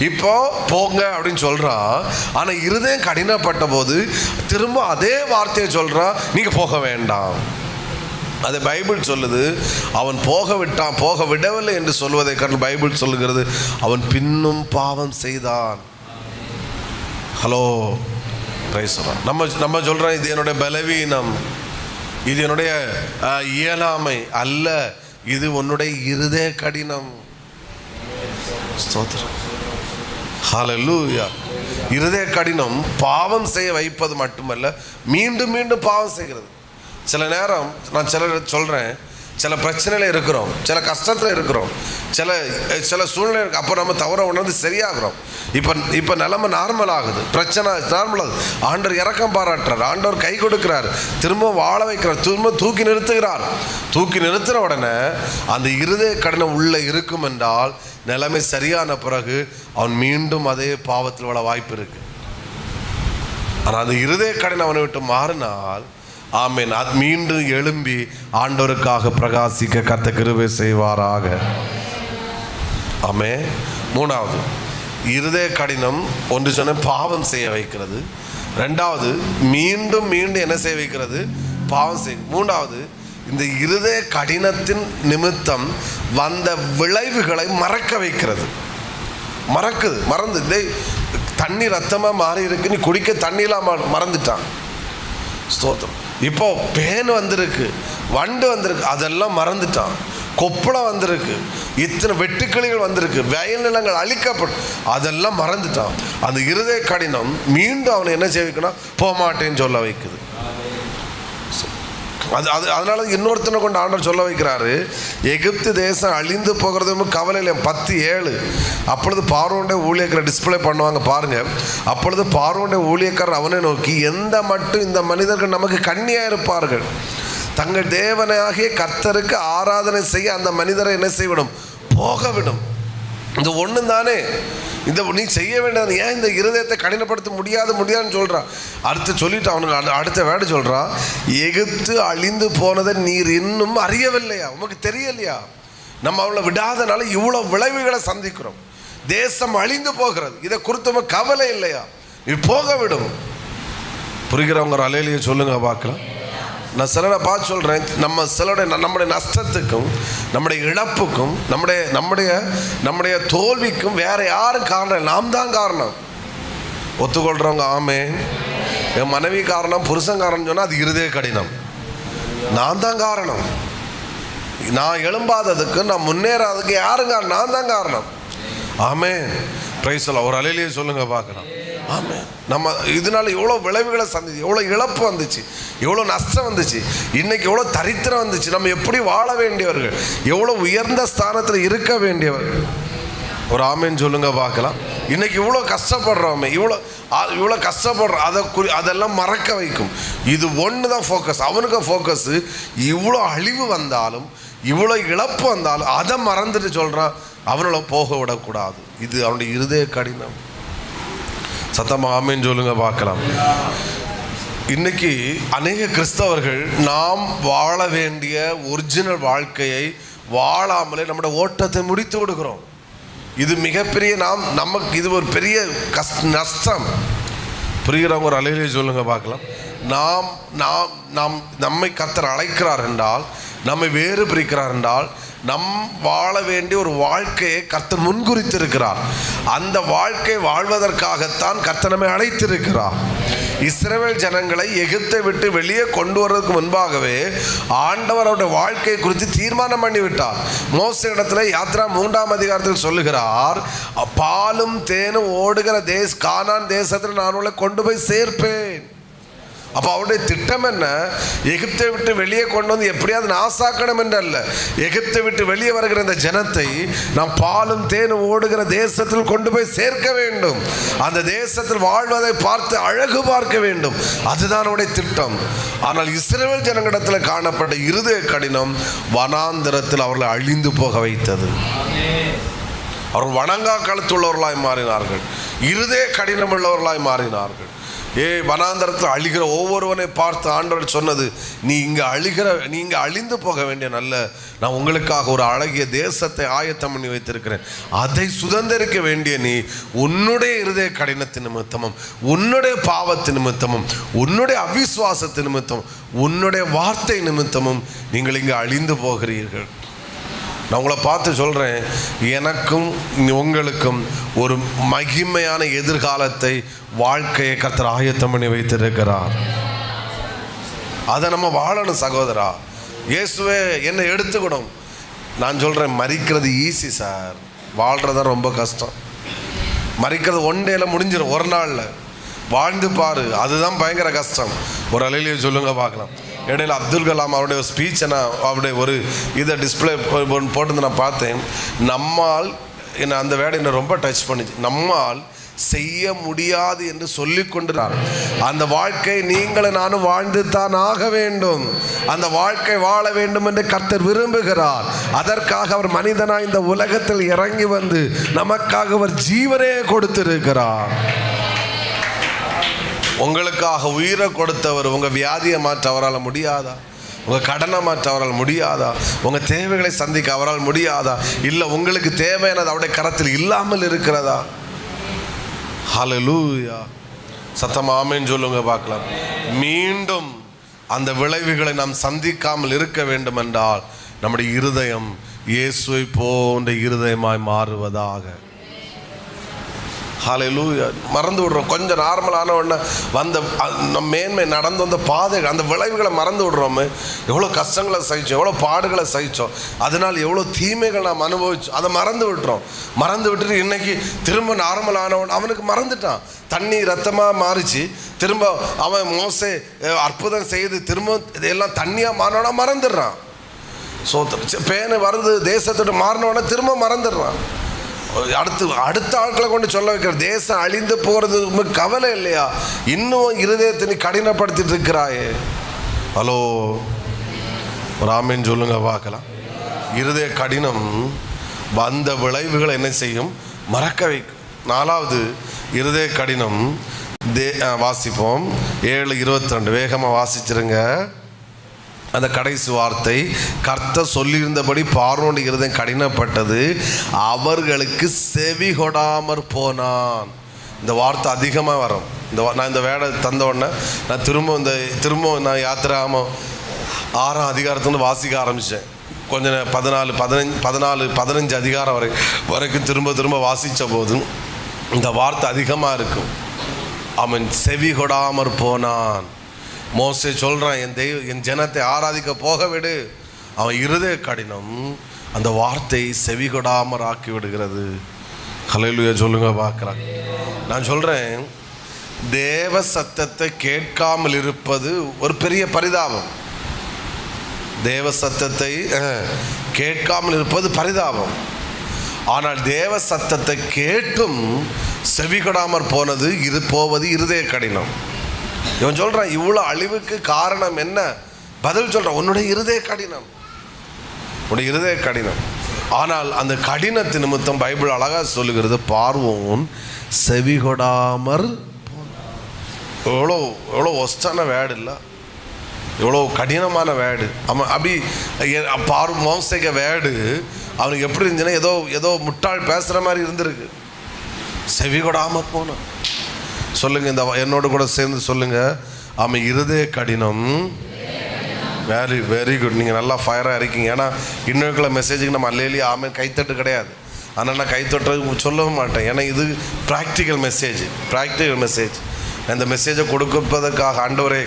இப்போ போங்க அப்படின்னு சொல்கிறான். ஆனால் இருதயம் கடினப்பட்ட போது திரும்ப அதே வார்த்தையை சொல்கிறான், நீங்கள் போக வேண்டாம். அதை பைபிள் சொல்லுது. அவன் போக விடவில்லை என்று சொல்வதை கண்டு பைபிள் சொல்லுகிறது, அவன் பின்னும் பாவம் செய்தான். ஹலோ, நம்ம சொல்கிறோம் இது என்னுடைய பலவீனம், இது என்னுடைய இயலாமை அல்ல, இது உன்னுடைய இருதய கடினம். ஸ்தோத்திரம், ஹல்லேலூயா. இருதய கடினம் பாவம் செய்ய வைப்பது மட்டுமல்ல, மீண்டும் மீண்டும் பாவம் செய்கிறது. சில நேரம் நான் சொல்கிறேன், சில பிரச்சனையில் இருக்கிறோம், சில கஷ்டத்தில் இருக்கிறோம், சில சூழ்நிலை இருக்கு. அப்போ நம்ம தவற உணர்ந்து சரியாகிறோம். இப்போ நிலைமை நார்மல் ஆகுது, பிரச்சனை நார்மல் ஆகுது. ஆண்டவர் இரக்கம் பாராட்டுறார், ஆண்டவர் கை கொடுக்கிறார், திரும்ப வாழ வைக்கிறார், திரும்ப தூக்கி நிறுத்துகிறார். தூக்கி நிறுத்துகிற உடனே அந்த இருதய கடினம் உள்ளே இருக்கும் என்றால் நிலைமை சரியான பிறகு அவன் மீண்டும் அதே பாவத்தில் வாழ வாய்ப்பு இருக்கு. ஆனால் அந்த இருதய கடினம் அவனை விட்டு மாறினால் ஆமென், அது மீண்டும் எழும்பி ஆண்டவருக்காக பிரகாசிக்க கர்த்தர் கிருபை செய்வாராக. ஆமென். மூணாவது, இருதய கடினம் ஒன்று சொன்ன பாவம் செய்ய வைக்கிறது. ரெண்டாவது, மீண்டும் மீண்டும் என்ன செய்ய வைக்கிறது? பாவம் செய்ய. மூணாவது, இந்த இருதய கடினத்தின் நிமித்தம் வந்த விளைவுகளை மறக்க வைக்கிறது. மறந்து தண்ணி ரத்தமாக மாறி இருக்கு, நீ குடிக்க தண்ணியெலாம் மறந்துட்டான். ஸ்தோத்திரம். இப்போ பேன் வந்திருக்கு, வண்டு வந்திருக்கு, அதெல்லாம் மறந்துட்டான். கொப்பளம் வந்திருக்கு, இத்தனை வெட்டுக்கிளிகள் வந்திருக்கு, வயல் நிலங்கள் அழிக்கப்படும், அதெல்லாம் மறந்துட்டான். அந்த இருதய கடினம் மீண்டும் அவனை என்ன செய்ய வைக்கணும்? போகமாட்டேன்னு சொல்ல வைக்குது. அதனால இன்னொருத்தனை கொண்டு ஆண்டவர் சொல்ல வைக்கிறாரு, எகிப்து தேசம் அழிந்து போகிறது கவலையில் 10:7. அப்பொழுது பார்வோனுடைய ஊழியக்காரர் டிஸ்பிளே பண்ணுவாங்க பாருங்க. அப்பொழுது பார்வோனுடைய ஊழியக்காரர் அவனை நோக்கி, எந்த மட்டும் இந்த மனிதர்கள் நமக்கு கண்ணியாக இருப்பார்கள், தங்கள் தேவனாகிய கர்த்தருக்கு ஆராதனை செய்ய அந்த மனிதரை என்ன செய்விடும்? போகவிடும். இந்த ஒன்று தானே, இந்த நீ செய்ய வேண்டியது. ஏன் இந்த இருதயத்தை கடினப்படுத்த முடியாதுன்னு சொல்கிறான். அடுத்து சொல்லிட்டு அவனுக்கு அடுத்த வேர்டு சொல்கிறான், எகிப்து அழிந்து போனதை நீர் இன்னும் அறியவில்லையா? உமக்கு தெரியலையா? நம்ம அவளை விடாதனால இவ்வளோ விளைவுகளை சந்திக்கிறோம். தேசம் அழிந்து போகிறது, இதை குறித்து கவலை இல்லையா? இது போக விடும். புரிகிறவங்க அலையிலேயே சொல்லுங்க பார்க்கலாம். நான் சிலரை பார்த்து சொல்கிறேன், நம்முடைய நஷ்டத்துக்கும் நம்முடைய இழப்புக்கும் நம்முடைய தோல்விக்கும் வேற யாரும் காரணம்? நாம் தான் காரணம். ஒத்துக்கொள்கிறவங்க ஆமே. என் மனைவி காரணம், புருஷன் காரணம் சொன்னால் அது இருதய கடினம். நான் தான் காரணம். நான் எழும்பாததுக்கு, நான் முன்னேறாததுக்கு யாரும் காரணம்? நான் தான் காரணம். ஆமே. பிரைஸ் எல்லாம் ஒரு அலையிலேயே சொல்லுங்க பார்க்கலாம். ஆமாம். நம்ம இதனால எவ்வளோ விளைவுகளை சந்திச்சு, எவ்வளோ இழப்பு வந்துச்சு, எவ்வளோ நஷ்டம் வந்துச்சு, இன்னைக்கு எவ்வளோ தரித்திரம் வந்துச்சு. நம்ம எப்படி வாழ வேண்டியவர்கள், எவ்வளோ உயர்ந்த ஸ்தானத்தில் இருக்க வேண்டியவர்கள். ஒரு ஆமேன்னு சொல்லுங்க பார்க்கலாம். இன்னைக்கு இவ்வளோ கஷ்டப்படுறோமே, இவ்வளோ கஷ்டப்படுறோம், அதெல்லாம் மறக்க வைக்கும். இது ஒன்று தான் ஃபோக்கஸ். அவனுக்கு ஃபோக்கஸ் இவ்வளோ அழிவு வந்தாலும், இவ்வளோ இழப்பு வந்தாலும் அதை மறந்துட்டு சொல்கிறான், அவனோட போக விடக்கூடாது. இது அவனுடைய இருதய கடினம். சத்தமாக ஆமேன்னு சொல்லுங்க பார்க்கலாம். இன்னைக்கு அநேக கிறிஸ்தவர்கள் நாம் வாழ வேண்டிய ஒரிஜினல் வாழ்க்கையை வாழாமலே நம்முடைய ஓட்டத்தை முடித்து விடுகிறோம். இது மிகப்பெரிய நமக்கு இது ஒரு பெரிய நஷ்டம். புரிகிறவங்க ஒரு அலையிலே சொல்லுங்க பார்க்கலாம். நம்மை கர்த்தர் அழைக்கிறார் என்றால், நம்மை வேறு பிரிக்கிறார் என்றால், நம் வாழ வேண்டிய ஒரு வாழ்க்கையை கர்த்தர் முன்குறித்திருக்கிறார். அந்த வாழ்க்கை வாழ்வதற்காகத்தான் கர்த்தர் நம்மை அழைத்திருக்கிறார். இஸ்ரவேல் ஜனங்களை எகிப்தை விட்டு வெளியே கொண்டு வர்றதுக்கு முன்பாகவே ஆண்டவர் அவருடைய வாழ்க்கையை குறித்து தீர்மானம் பண்ணிவிட்டார். மோசே இடத்துல யாத்ரா 3ஆம் அதிகாரத்தில் சொல்லுகிறார், பாலும் தேனும் ஓடுகிற கானான் தேசத்தில் நான் உங்களை கொண்டு போய் சேர்ப்பேன். அப்போ அவருடைய திட்டம் என்ன? எகிப்தை விட்டு வெளியே கொண்டு வந்து எப்படியாவது நாசாக்கணும் என்றல்ல, எகிப்தை விட்டு வெளியே வருகிற இந்த ஜனத்தை நாம் பாலும் தேனும் ஓடுகிற தேசத்தில் கொண்டு போய் சேர்க்க வேண்டும். அந்த தேசத்தில் வாழ்வதை பார்த்து அழகு பார்க்க வேண்டும். அதுதான் அவருடைய திட்டம். ஆனால் இஸ்ரவேல் ஜனங்களிடத்தில் காணப்பட்ட இருதய கடினம் வனாந்தரத்தில் அவர்களை அழிந்து போக வைத்தது. அவர்கள் வணங்கா கழுத்துள்ளவர்களாய் மாறினார்கள், இருதய கடினம் உள்ளவர்களாய் மாறினார்கள். வனாந்தரத்தில் அழிகிற ஒவ்வொருவனை பார்த்து ஆண்டவர் சொன்னது, நீ இங்கே அழிந்து போக வேண்டிய நல்ல, நான் உங்களுக்காக ஒரு அழகிய தேசத்தை ஆயத்தம் பண்ணி வைத்திருக்கிறேன். அதை சுதந்திரிக்க வேண்டிய நீ உன்னுடைய இருதய கடினத்தின் நிமித்தமும், உன்னுடைய பாவத்தின் நிமித்தமும், உன்னுடைய அவிசுவாசத்தின் நிமித்தமும், உன்னுடைய வார்த்தை நிமித்தமும் நீங்கள் இங்கே அழிந்து போகிறீர்கள். நான் உங்களை பார்த்து சொல்கிறேன், எனக்கும் உங்களுக்கும் ஒரு மகிமையான எதிர்காலத்தை, வாழ்க்கையை கர்த்தர் ஆயத்தம் பண்ணி வைத்திருக்கிறார். அதை நம்ம வாழணும் சகோதரா. இயேசுவே என்னை எடுத்துக்கணும். நான் சொல்கிறேன், மரிக்கிறது ஈஸி சார், வாழ்கிறதா ரொம்ப கஷ்டம். மரிக்கிறது ஒன் டேல முடிஞ்சிடும், ஒரு நாளில் வாழ்ந்து பாரு, அதுதான் பயங்கர கஷ்டம். ஒரு அலையிலேயே சொல்லுங்க பார்க்கலாம். இடையில அப்துல் கலாம் அவருடைய ஒரு ஸ்பீச்சை நான் அவருடைய ஒரு இதை டிஸ்பிளே போட்டு நான் பார்த்தேன். நம்மால் என்ன அந்த வேர்டை என்ன ரொம்ப டச் பண்ணிச்சு. நம்மால் செய்ய முடியாது என்று சொல்லி கொண்டிருக்கிறார். அந்த வாழ்க்கை நீங்களும் நானும் வாழ்ந்து தான் ஆக வேண்டும். அந்த வாழ்க்கை வாழ வேண்டும் என்று கர்த்தர் விரும்புகிறார். அதற்காக அவர் மனிதனாய் இந்த உலகத்தில் இறங்கி வந்து நமக்காக அவர் ஜீவனே கொடுத்திருக்கிறார். உங்களுக்காக உயிரை கொடுத்தவர் உங்கள் வியாதியை மாற்ற அவரால் முடியாதா? உங்கள் கடனை மாற்ற அவரால் முடியாதா? உங்கள் தேவைகளை சந்திக்க அவரால் முடியாதா? இல்லை உங்களுக்கு தேவையானது அவருடைய கரத்தில் இல்லாமல் இருக்கிறதா? ஹல்லேலூயா. சத்தமா ஆமென் சொல்லுங்க பார்க்கலாம். மீண்டும் அந்த விளைவுகளை நாம் சந்திக்காமல் இருக்க வேண்டும் என்றால் நம்முடைய இருதயம் இயேசுவை போன்ற இருதயமாய் மாறுவதாக. ஹல்லேலூயா. மறந்து விடுறோம். கொஞ்சம் நார்மலான உடனே வந்த மேன்மை நடந்து வந்த பாதை அந்த விளைவுகளை மறந்து விடுறோமே. எவ்வளோ கஷ்டங்களை சகிச்சோம், எவ்வளோ பாடுகளை சகிச்சோம், அதனால் எவ்வளோ தீமைகள் நாம் அனுபவிச்சோம். அதை மறந்து விட்டுறோம். மறந்து விட்டுட்டு இன்னைக்கு திரும்ப நார்மலானவன் அவனுக்கு மறந்துட்டான். தண்ணி ரத்தமாக மாறிச்சு. திரும்ப அவன் மோசே அற்புதம் செய்து திரும்ப இதெல்லாம் தண்ணியாக மாறினோன்னா மறந்துடுறான். ஸோ பேனை வருது தேசத்தோடு மாறினோன்னா திரும்ப மறந்துடுறான். அடுத்த ஆட்களை கொண்டு சொல்ல வைக்கிற தேசம் அழிந்து போகிறது கவலை இல்லையா? இன்னும் இருதயத்தை நீ கடினப்படுத்திட்டு இருக்கிறாயே. ஹலோ, ஒரு ஆமேன் சொல்லுங்க பார்க்கலாம். இருதய கடினம் வந்த விளைவுகளை என்ன செய்யும்? மறக்க வைக்கும். 4வது இருதய கடினம் வாசிப்போம். 7:22 வேகமாக வாசிச்சிருங்க. அந்த கடைசி வார்த்தை, கர்த்தர் சொல்லியிருந்தபடி பார்வோனுடைய இருதயம் கடினப்பட்டது, அவர்களுக்கு செவி கொடாமற் போனான். இந்த வார்த்தை அதிகமாக வரும். நான் இந்த வேடை தந்த உடனே நான் திரும்ப நான் யாத்திராமம் 6ஆம் அதிகாரத்துலேருந்து வாசிக்க ஆரம்பித்தேன். கொஞ்சம் 14-15 அதிகாரம் வரைக்கும் திரும்ப வாசித்த போதும் இந்த வார்த்தை அதிகமாக இருக்கும். அவன் செவி கொடாமற் போனான். மோசே சொல்கிறான், என் ஜனத்தை ஆராதிக்க போக விடு. அவன் இருதய கடினம் அந்த வார்த்தை செவி கொடாமற் ஆக்கி விடுகிறது. ஹல்லேலூயா சொல்லுங்க பார்க்குறான். நான் சொல்கிறேன், தேவ சத்தத்தை கேட்காமல் இருப்பது ஒரு பெரிய பரிதாபம். தேவ சத்தத்தை கேட்காமல் இருப்பது பரிதாபம். ஆனால் தேவ சத்தத்தை கேட்டும் செவி கொடாமற் போவது இருதய கடினம். இவன் சொல்றான், இவ்வளோ அழிவுக்கு காரணம் என்ன? பதில் சொல்றான், உன்னுடைய இருதய கடினம், உன்னுடைய இருதய கடினம். ஆனால் அந்த கடினத்து நிமித்தம் பைபிள் அழகா சொல்லுகிறது, பார்வோன் செவி கொடாமற். எவ்வளோ ஒஸ்டான வேர்டு இல்லை, எவ்வளோ கடினமான வேர்டு. அவன் அப்படி மோசேக்க வேர்டு அவனுக்கு எப்படி இருந்துச்சுன்னா ஏதோ முட்டாள் பேசுகிற மாதிரி இருந்திருக்கு. செவி கொடாமற் போனான். சொல்லுங்க, இந்த என்னோட கூட சேர்ந்து சொல்லுங்க, அவன் இருதய கடினம். Very good. நீங்கள் நல்லா ஃபயராக இருக்கீங்க. ஏன்னா இன்னொரு மெசேஜுக்கு நம்ம அல்லேலியா ஆமென் கைத்தட்டு கிடையாது. ஆனால் நான் கைத்தட்டு சொல்லவும் மாட்டேன். ஏன்னா இது ப்ராக்டிக்கல் மெசேஜ். இந்த மெசேஜை கொடுப்பதற்காக ஆண்டவரே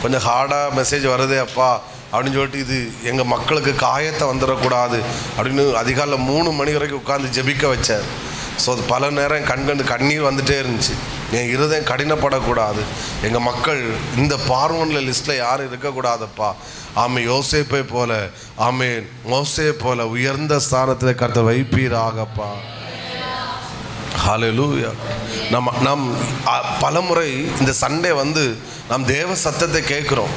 கொஞ்சம் ஹார்டாக மெசேஜ் வருதே அப்பா அப்படின்னு சொல்லிட்டு, இது எங்கள் மக்களுக்கு காயத்தை வந்துடக்கூடாது அப்படின்னு அதிகாலையில் 3 மணி வரைக்கும் உட்காந்து ஜெபிக்க வச்சார். ஸோ அது பல நேரம் கண்ணீர் வந்துகிட்டே இருந்துச்சு. என் இருதயம் கடினப்படக்கூடாது, எங்கள் மக்கள் இந்த பார்வோன்ல லிஸ்ட்டில் யாரும் இருக்கக்கூடாதப்பா. ஆமே, யோசேப்பை போல, ஆமே மோசே போல உயர்ந்த ஸ்தானத்தில் கர்த்தர் வைப்பீராகப்பா. ஹல்லேலூயா. நம் பலமுறை இந்த சண்டே வந்து நாம் தேவ சத்தத்தை கேட்குறோம்.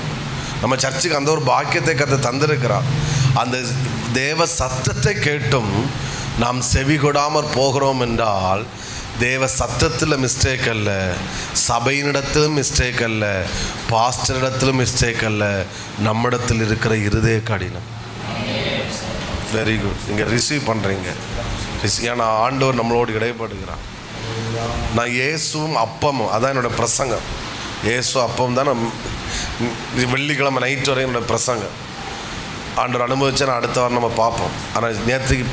நம்ம சர்ச்சுக்கு அந்த ஒரு பாக்கியத்தை கர்த்தர் தந்திருக்கிறார். அந்த தேவ சத்தத்தை கேட்டும் நாம் செவி கொடாமற் போகிறோம் என்றால் தேவ சத்தத்தில் மிஸ்டேக் அல்ல, சபையினிடத்திலும் மிஸ்டேக் அல்ல, பாஸ்டரிடத்திலும் மிஸ்டேக் அல்ல, நம்மிடத்தில் இருக்கிற இருதய கடினம். Very good. நீங்கள் ரிசீவ் பண்ணுறீங்க. ஏன்னா ஆண்டவர் நம்மளோடு இடைப்படுகிறார். நான் இயேசுவும் அப்பமும், அதான் என்னோடய பிரசங்கம். இயேசு அப்பம் தான் வெள்ளிக்கிழமை நைட் வரை என்னோடய பிரசங்கம். ஆண்டவர் அனுபவிச்சா நான் அடுத்த வாரம் நம்ம பார்ப்போம். ஆனால் நேற்றுக்கு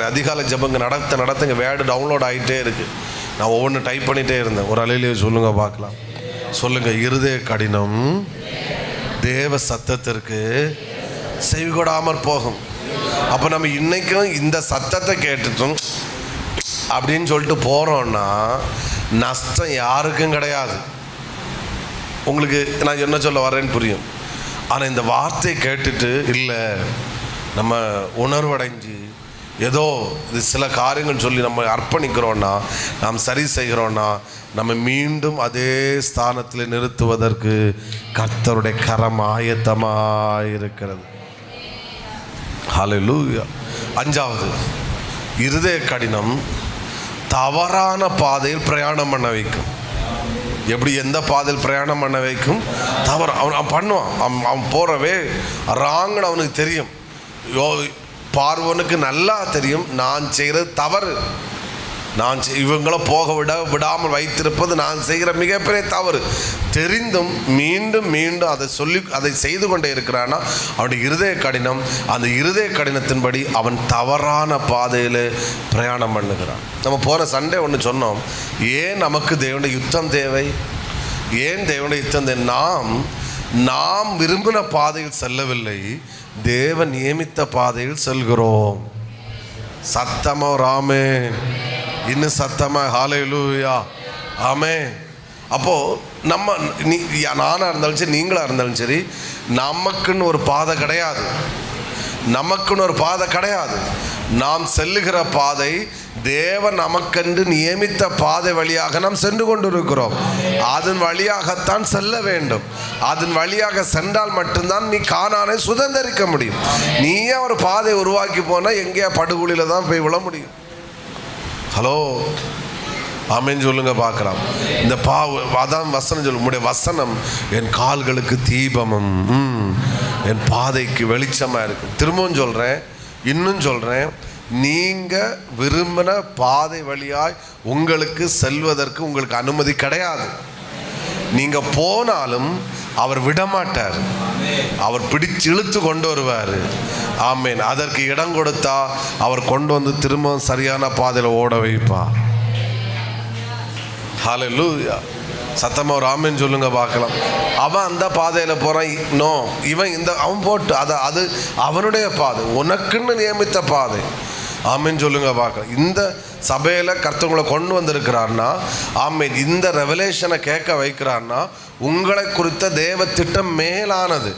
அதிகாலை ஜெபங்க நடத்துங்க வேர்டு டவுன்லோட் ஆகிட்டே இருக்குது. நான் ஒவ்வொன்று டைப் பண்ணிகிட்டே இருந்தேன். ஒரு அலையிலேயே சொல்லுங்க பார்க்கலாம். சொல்லுங்கள், இருதய கடினம் தேவ சத்தத்திற்கு செவி கொடாமற் போகும். அப்போ நம்ம இன்றைக்கும் இந்த சத்தத்தை கேட்டுட்டோம் அப்படின்னு சொல்லிட்டு போகிறோன்னா நஷ்டம் யாருக்கும் கிடையாது. உங்களுக்கு நான் என்ன சொல்ல வரேன்னு புரியும். ஆனால் இந்த வார்த்தையை கேட்டுட்டு இல்லை, நம்ம உணர்வடைஞ்சு ஏதோ இது சில காரியங்கள் சொல்லி நம்ம அர்ப்பணிக்கிறோன்னா, நாம் சரி செய்கிறோன்னா, நம்ம மீண்டும் அதே ஸ்தானத்தில் நிறுத்துவதற்கு கர்த்தருடைய கரம் ஆயத்தமாக இருக்கிறது. ஹல்லேலூயா. 5வது, இருதய கடினம் தவறான பாதையில் பிரயாணம் பண்ண வைக்கும். எப்படி, எந்த பாதையில் பிரயாணம் பண்ண வைக்கும்? தவறு. அவன் பண்ணுவான், அவன் போகிறவே ராங்கன்னு அவனுக்கு தெரியும். பார்வனுக்கு நல்லா தெரியும் நான் செய்கிறது தவறு, நான் இவங்களை போக விடாமல் வைத்திருப்பது நான் செய்கிற மிகப்பெரிய தவறு. தெரிந்தும் மீண்டும் மீண்டும் அதை செய்து கொண்டே இருக்கிறான்னா அவனுடைய இருதய கடினம். அந்த இருதய கடினத்தின்படி அவன் தவறான பாதையில் பிரயாணம் பண்ணுகிறான். நம்ம போகிற சண்டே ஒன்று சொன்னோம், ஏன் நமக்கு தேவனுடைய யுத்தம் தேவை? ஏன் தேவனுடைய யுத்தம் தேவை? நாம் விரும்பின பாதையில் செல்லவில்லை, தேவன் நியமித்த பாதையில் செல்கிறோம். சத்தமா ராமே, இன்னும் சத்தமா ஹல்லேலூயா, ஆமே. அப்போது நானாக இருந்தாலும் சரி, நீங்களாக இருந்தாலும் சரி, நமக்குன்னு ஒரு பாதை கிடையாது. நாம் செல்லுகிற பாதை தேவன் நமக்கென்று நியமித்த பாதை வழியாக நாம் சென்று கொண்டிருக்கிறோம். அதன் வழியாகத்தான் செல்ல வேண்டும். அதன் வழியாக சென்றால் மட்டும்தான் நீ கானானை சுதந்திரிக்க முடியும். நீயே ஒரு பாதை உருவாக்கி போனால் எங்கேயா படுகொலியில் தான் போய் விழ முடியும். ஹலோ, ஆமென் சொல்லுங்க பார்க்கலாம். இந்த அதான் வசனம் சொல்லும், உம்முடைய வசனம் என் கால்களுக்கு தீபமும் என் பாதைக்கு வெளிச்சமாக இருக்கு. திரும்பவும் சொல்கிறேன், இன்னும் சொல்கிறேன், நீங்கள் விரும்பின பாதை வழியாய் உங்களுக்கு செல்வதற்கு உங்களுக்கு அனுமதி கிடையாது. நீங்கள் போனாலும் அவர் விடமாட்டார், அவர் பிடிச்சு இழுத்து கொண்டு வருவார். ஆமேன். அதற்கு இடம் கொடுத்தா அவர் கொண்டு வந்து திரும்பவும் சரியான பாதையில் ஓட வைப்பார். ஹல்லேலூயா. சத்தமாக ஒரு ஆமேன் சொல்லுங்க பார்க்கலாம். அவன் அந்த பாதையில் போகிறான், இவன் அவன் போட்டு அது அவனுடைய பாதை, உனக்குன்னு நியமித்த பாதை. ஆமேன் சொல்லுங்க பார்க்கலாம். இந்த சபையில் கர்த்தவங்களை கொண்டு வந்திருக்கிறார்னா, ஆமேன், இந்த ரெவலேஷனை கேட்க வைக்கிறார்னா உங்களை குறித்த தேவ திட்டம் மேலானது.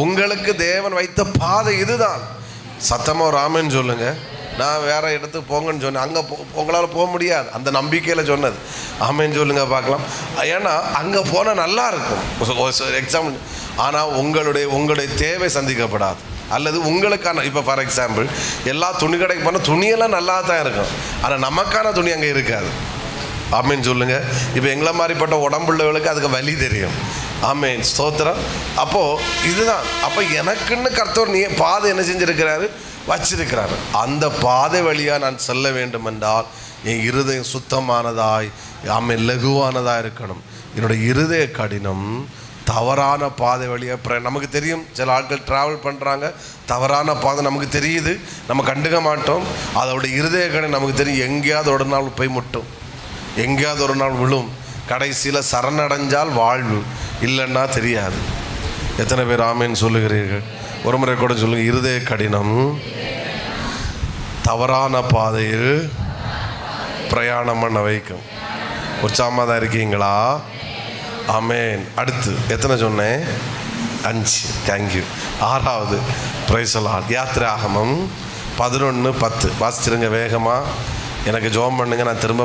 உங்களுக்கு தேவன் வைத்த பாதை இதுதான். சத்தமாக ஒரு ஆமேன் சொல்லுங்க. நான் வேறு இடத்துக்கு போங்கன்னு சொன்னேன், அங்கே உங்களால் போக முடியாது, அந்த நம்பிக்கையில் சொன்னது. ஆமேன் சொல்லுங்க பார்க்கலாம். ஏன்னா அங்கே போனால் நல்லா இருக்கும் எக்ஸாம்பிள், ஆனால் உங்களுடைய தேவை சந்திக்கப்படாது. அல்லது உங்களுக்கான, இப்போ ஃபார் எக்ஸாம்பிள், எல்லா துணி கடைக்கு போனால் துணியெல்லாம் நல்லா தான் இருக்கும், ஆனால் நமக்கான துணி அங்கே இருக்காது. ஆமேன் சொல்லுங்கள். இப்போ எங்களை மாதிரிப்பட்ட உடம்புள்ளவர்களுக்கு அதுக்கு வலி தெரியும். ஆமேன், ஸ்தோத்திரம். அப்போது இதுதான். அப்போ எனக்குன்னு கர்த்தர் பாதை என்ன செஞ்சுருக்கிறாரு, வச்சிருக்கிறாரு. அந்த பாதை வழியாக நான் செல்ல வேண்டும் என்றால் என் இருதயம் சுத்தமானதாய், ஆமேன், லகுவானதாக இருக்கணும். என்னுடைய இருதய கடினம் தவறான பாதை வழியாக நமக்கு தெரியும். சில ஆட்கள் ட்ராவல் பண்ணுறாங்க, தவறான பாதை நமக்கு தெரியுது, நம்ம கண்டுக்க மாட்டோம். அதோடைய இருதய கடினம் நமக்கு தெரியும், எங்கேயாவது ஒரு நாள் போய் முட்டும், எங்கேயாவது ஒரு நாள் விழும். கடைசியில் சரணடைஞ்சால் வாழ்வு, இல்லைன்னா தெரியாது. எத்தனை பேர் ஆமேன்னு சொல்லுகிறீர்கள்? ஒரு முறை கூட சொல்லுங்கள். இருதய கடினம் தவறான பாதையில் பிரயாணம் பண்ண வைக்கும். உற்சாகமாக தான் இருக்கீங்களா? ஆமேன். அடுத்து எத்தனை சொன்னேன்? 5. தேங்க்யூ. 6வது பிரைஸ் தி லார்ட். யாத்திராகமம் 11:10 வாசிச்சிருங்க வேகமாக. எனக்கு ஜோம் பண்ணுங்க. நான் திரும்ப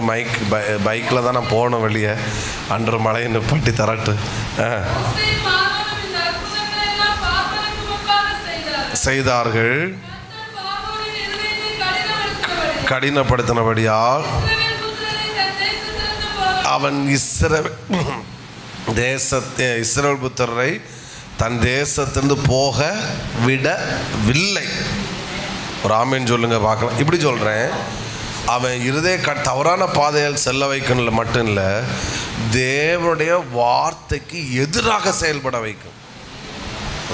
பைக்கில் தான் நான் போகணும் வெளியே. அன்று மழையை நிப்பாட்டி தரட்டு. செய்தார்கள், கடினப்படுத்தினபடியால் அவன் இஸ்ரவேல் புத்திரரை தன் தேசத்திலிருந்து போக விடவில்லை. ஒரு ஆமேன் சொல்லுங்க பார்க்கலாம். இப்படி சொல்கிறேன், அவன் இருதய தவறான பாதையில் செல்ல வைக்கணும் மட்டும் இல்லை, தேவனுடைய வார்த்தைக்கு எதிராக செயல்பட வைக்கும்.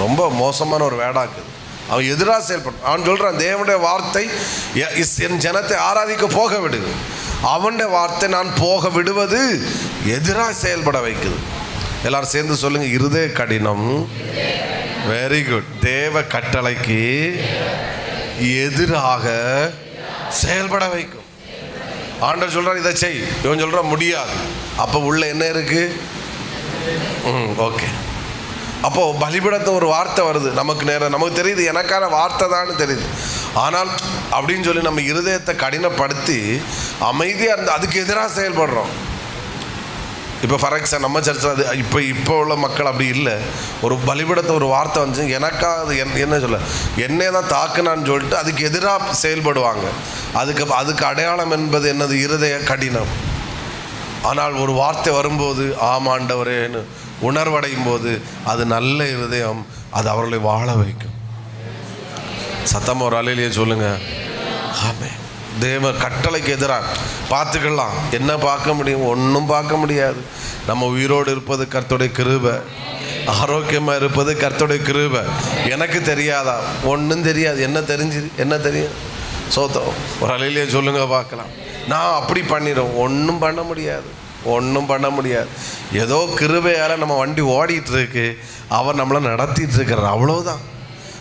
ரொம்ப மோசமான ஒரு வேடாக்குது. அவன் எதிராக செயல்படும். அவன் சொல்கிறான், தேவனுடைய வார்த்தை என் ஜனத்தை ஆராதிக்க போக விடுது, அவனுடைய வார்த்தை நான் போக விடுவது எதிராக செயல்பட வைக்குது. எல்லாரும் சேர்ந்து சொல்லுங்க, இருதய கடினம். Very good. தேவ கட்டளைக்கு எதிராக செயல்பட வைக்கும். ஆண்டவர் சொல்கிறார் இதை செய், இவன் சொல்கிறான் முடியாது. அப்போ உள்ள என்ன இருக்கு? ஓகே. அப்போது பலிபீடத்தை ஒரு வார்த்தை வருது நமக்கு நேரம், நமக்கு தெரியுது எனக்கான வார்த்தை தான் தெரியுது. ஆனால் அப்படின்னு சொல்லி நம்ம இருதயத்தை கடினப்படுத்தி அமைதியாக இருந்து அதுக்கு எதிராக செயல்படுறோம். இப்போ ஃபார் எக்ஸாம்பிள் நம்ம சர்ச்சில் அது இப்போ உள்ள மக்கள் அப்படி இல்லை. ஒரு பலிபீடத்தை ஒரு வார்த்தை வந்து எனக்காக அது என்ன சொல்ல என்னே தான் தாக்குனான்னு சொல்லிட்டு அதுக்கு எதிராக செயல்படுவாங்க. அதுக்கு அடையாளம் என்பது என்னது? இருதய கடினம். ஆனால் ஒரு வார்த்தை வரும்போது ஆமாண்டவரேன்னு உணர்வடையும் போது அது நல்ல இருதயம், அது அவர்களை வாழ வைக்கும். சத்தம் ஒரு அலையிலேயே சொல்லுங்க. ஆமே. தேவ கட்டளைக்கு எதிராக பார்த்துக்கலாம். என்ன பார்க்க முடியும்? ஒன்றும் பார்க்க முடியாது. நம்ம உயிரோடு இருப்பது கர்த்தருடைய கிருபை, ஆரோக்கியமாக இருப்பது கர்த்தருடைய கிருபை. எனக்கு தெரியாதா? ஒன்றும் தெரியாது. என்ன தெரியும்? சோத்தம் ஒரு அலையிலேயே சொல்லுங்க பார்க்கலாம். நான் அப்படி பண்ணிடும். ஒன்றும் பண்ண முடியாது. ஏதோ கிருபையால் நம்ம வண்டி ஓடிட்டு இருக்கு, அவர் நம்மளை நடத்திட்டு இருக்கிறார், அவ்வளோதான்.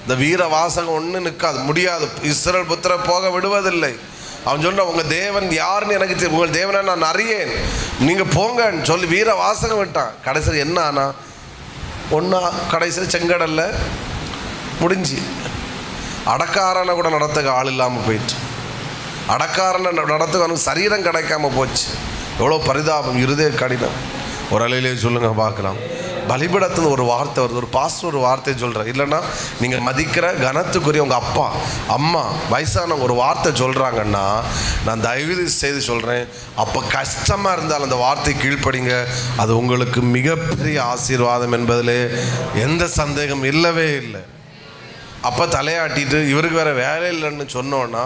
இந்த வீர வாசகம் ஒன்றும் நிற்காது, முடியாது. இஸ்ரவேல் புத்திர போக விடுவதில்லை. அவன் சொல்ற உங்கள் தேவன் யாருன்னு எனக்கு தெரியும், உங்கள் தேவனை நான் அறியேன், நீங்கள் போங்கன்னு சொல்லி வீர வாசகம் விட்டான். கடைசியில் என்ன ஆனா? கடைசியில் செங்கடல்ல முடிஞ்சு அடக்காரனை கூட நடத்துக்க ஆள் இல்லாமல் போயிட்டு, அடக்காரனை நடத்துக்க அவனுக்கு சரீரம் கிடைக்காம போச்சு. எவ்வளோ பரிதாபம், இருதய கடினம். ஒரு அலையிலே சொல்லுங்க பார்க்கலாம். பலிபீடத்தில் ஒரு வார்த்தை வருது, ஒரு பாஸ்டர் ஒரு வார்த்தை சொல்கிறார். இல்லைன்னா நீங்கள் மதிக்கிற கனத்துக்குரிய உங்கள் அப்பா அம்மா வயசான ஒரு வார்த்தை சொல்கிறாங்கன்னா நான் தயவு செய்து சொல்கிறேன், அப்போ கஷ்டமாக இருந்தால் அந்த வார்த்தை கீழ்ப்படிங்க. அது உங்களுக்கு மிகப்பெரிய ஆசீர்வாதம் என்பதிலே எந்த சந்தேகம் இல்லவே இல்லை. அப்போ தலையாட்டிட்டு இவருக்கு வேறு வேலை இல்லைன்னு சொன்னோன்னா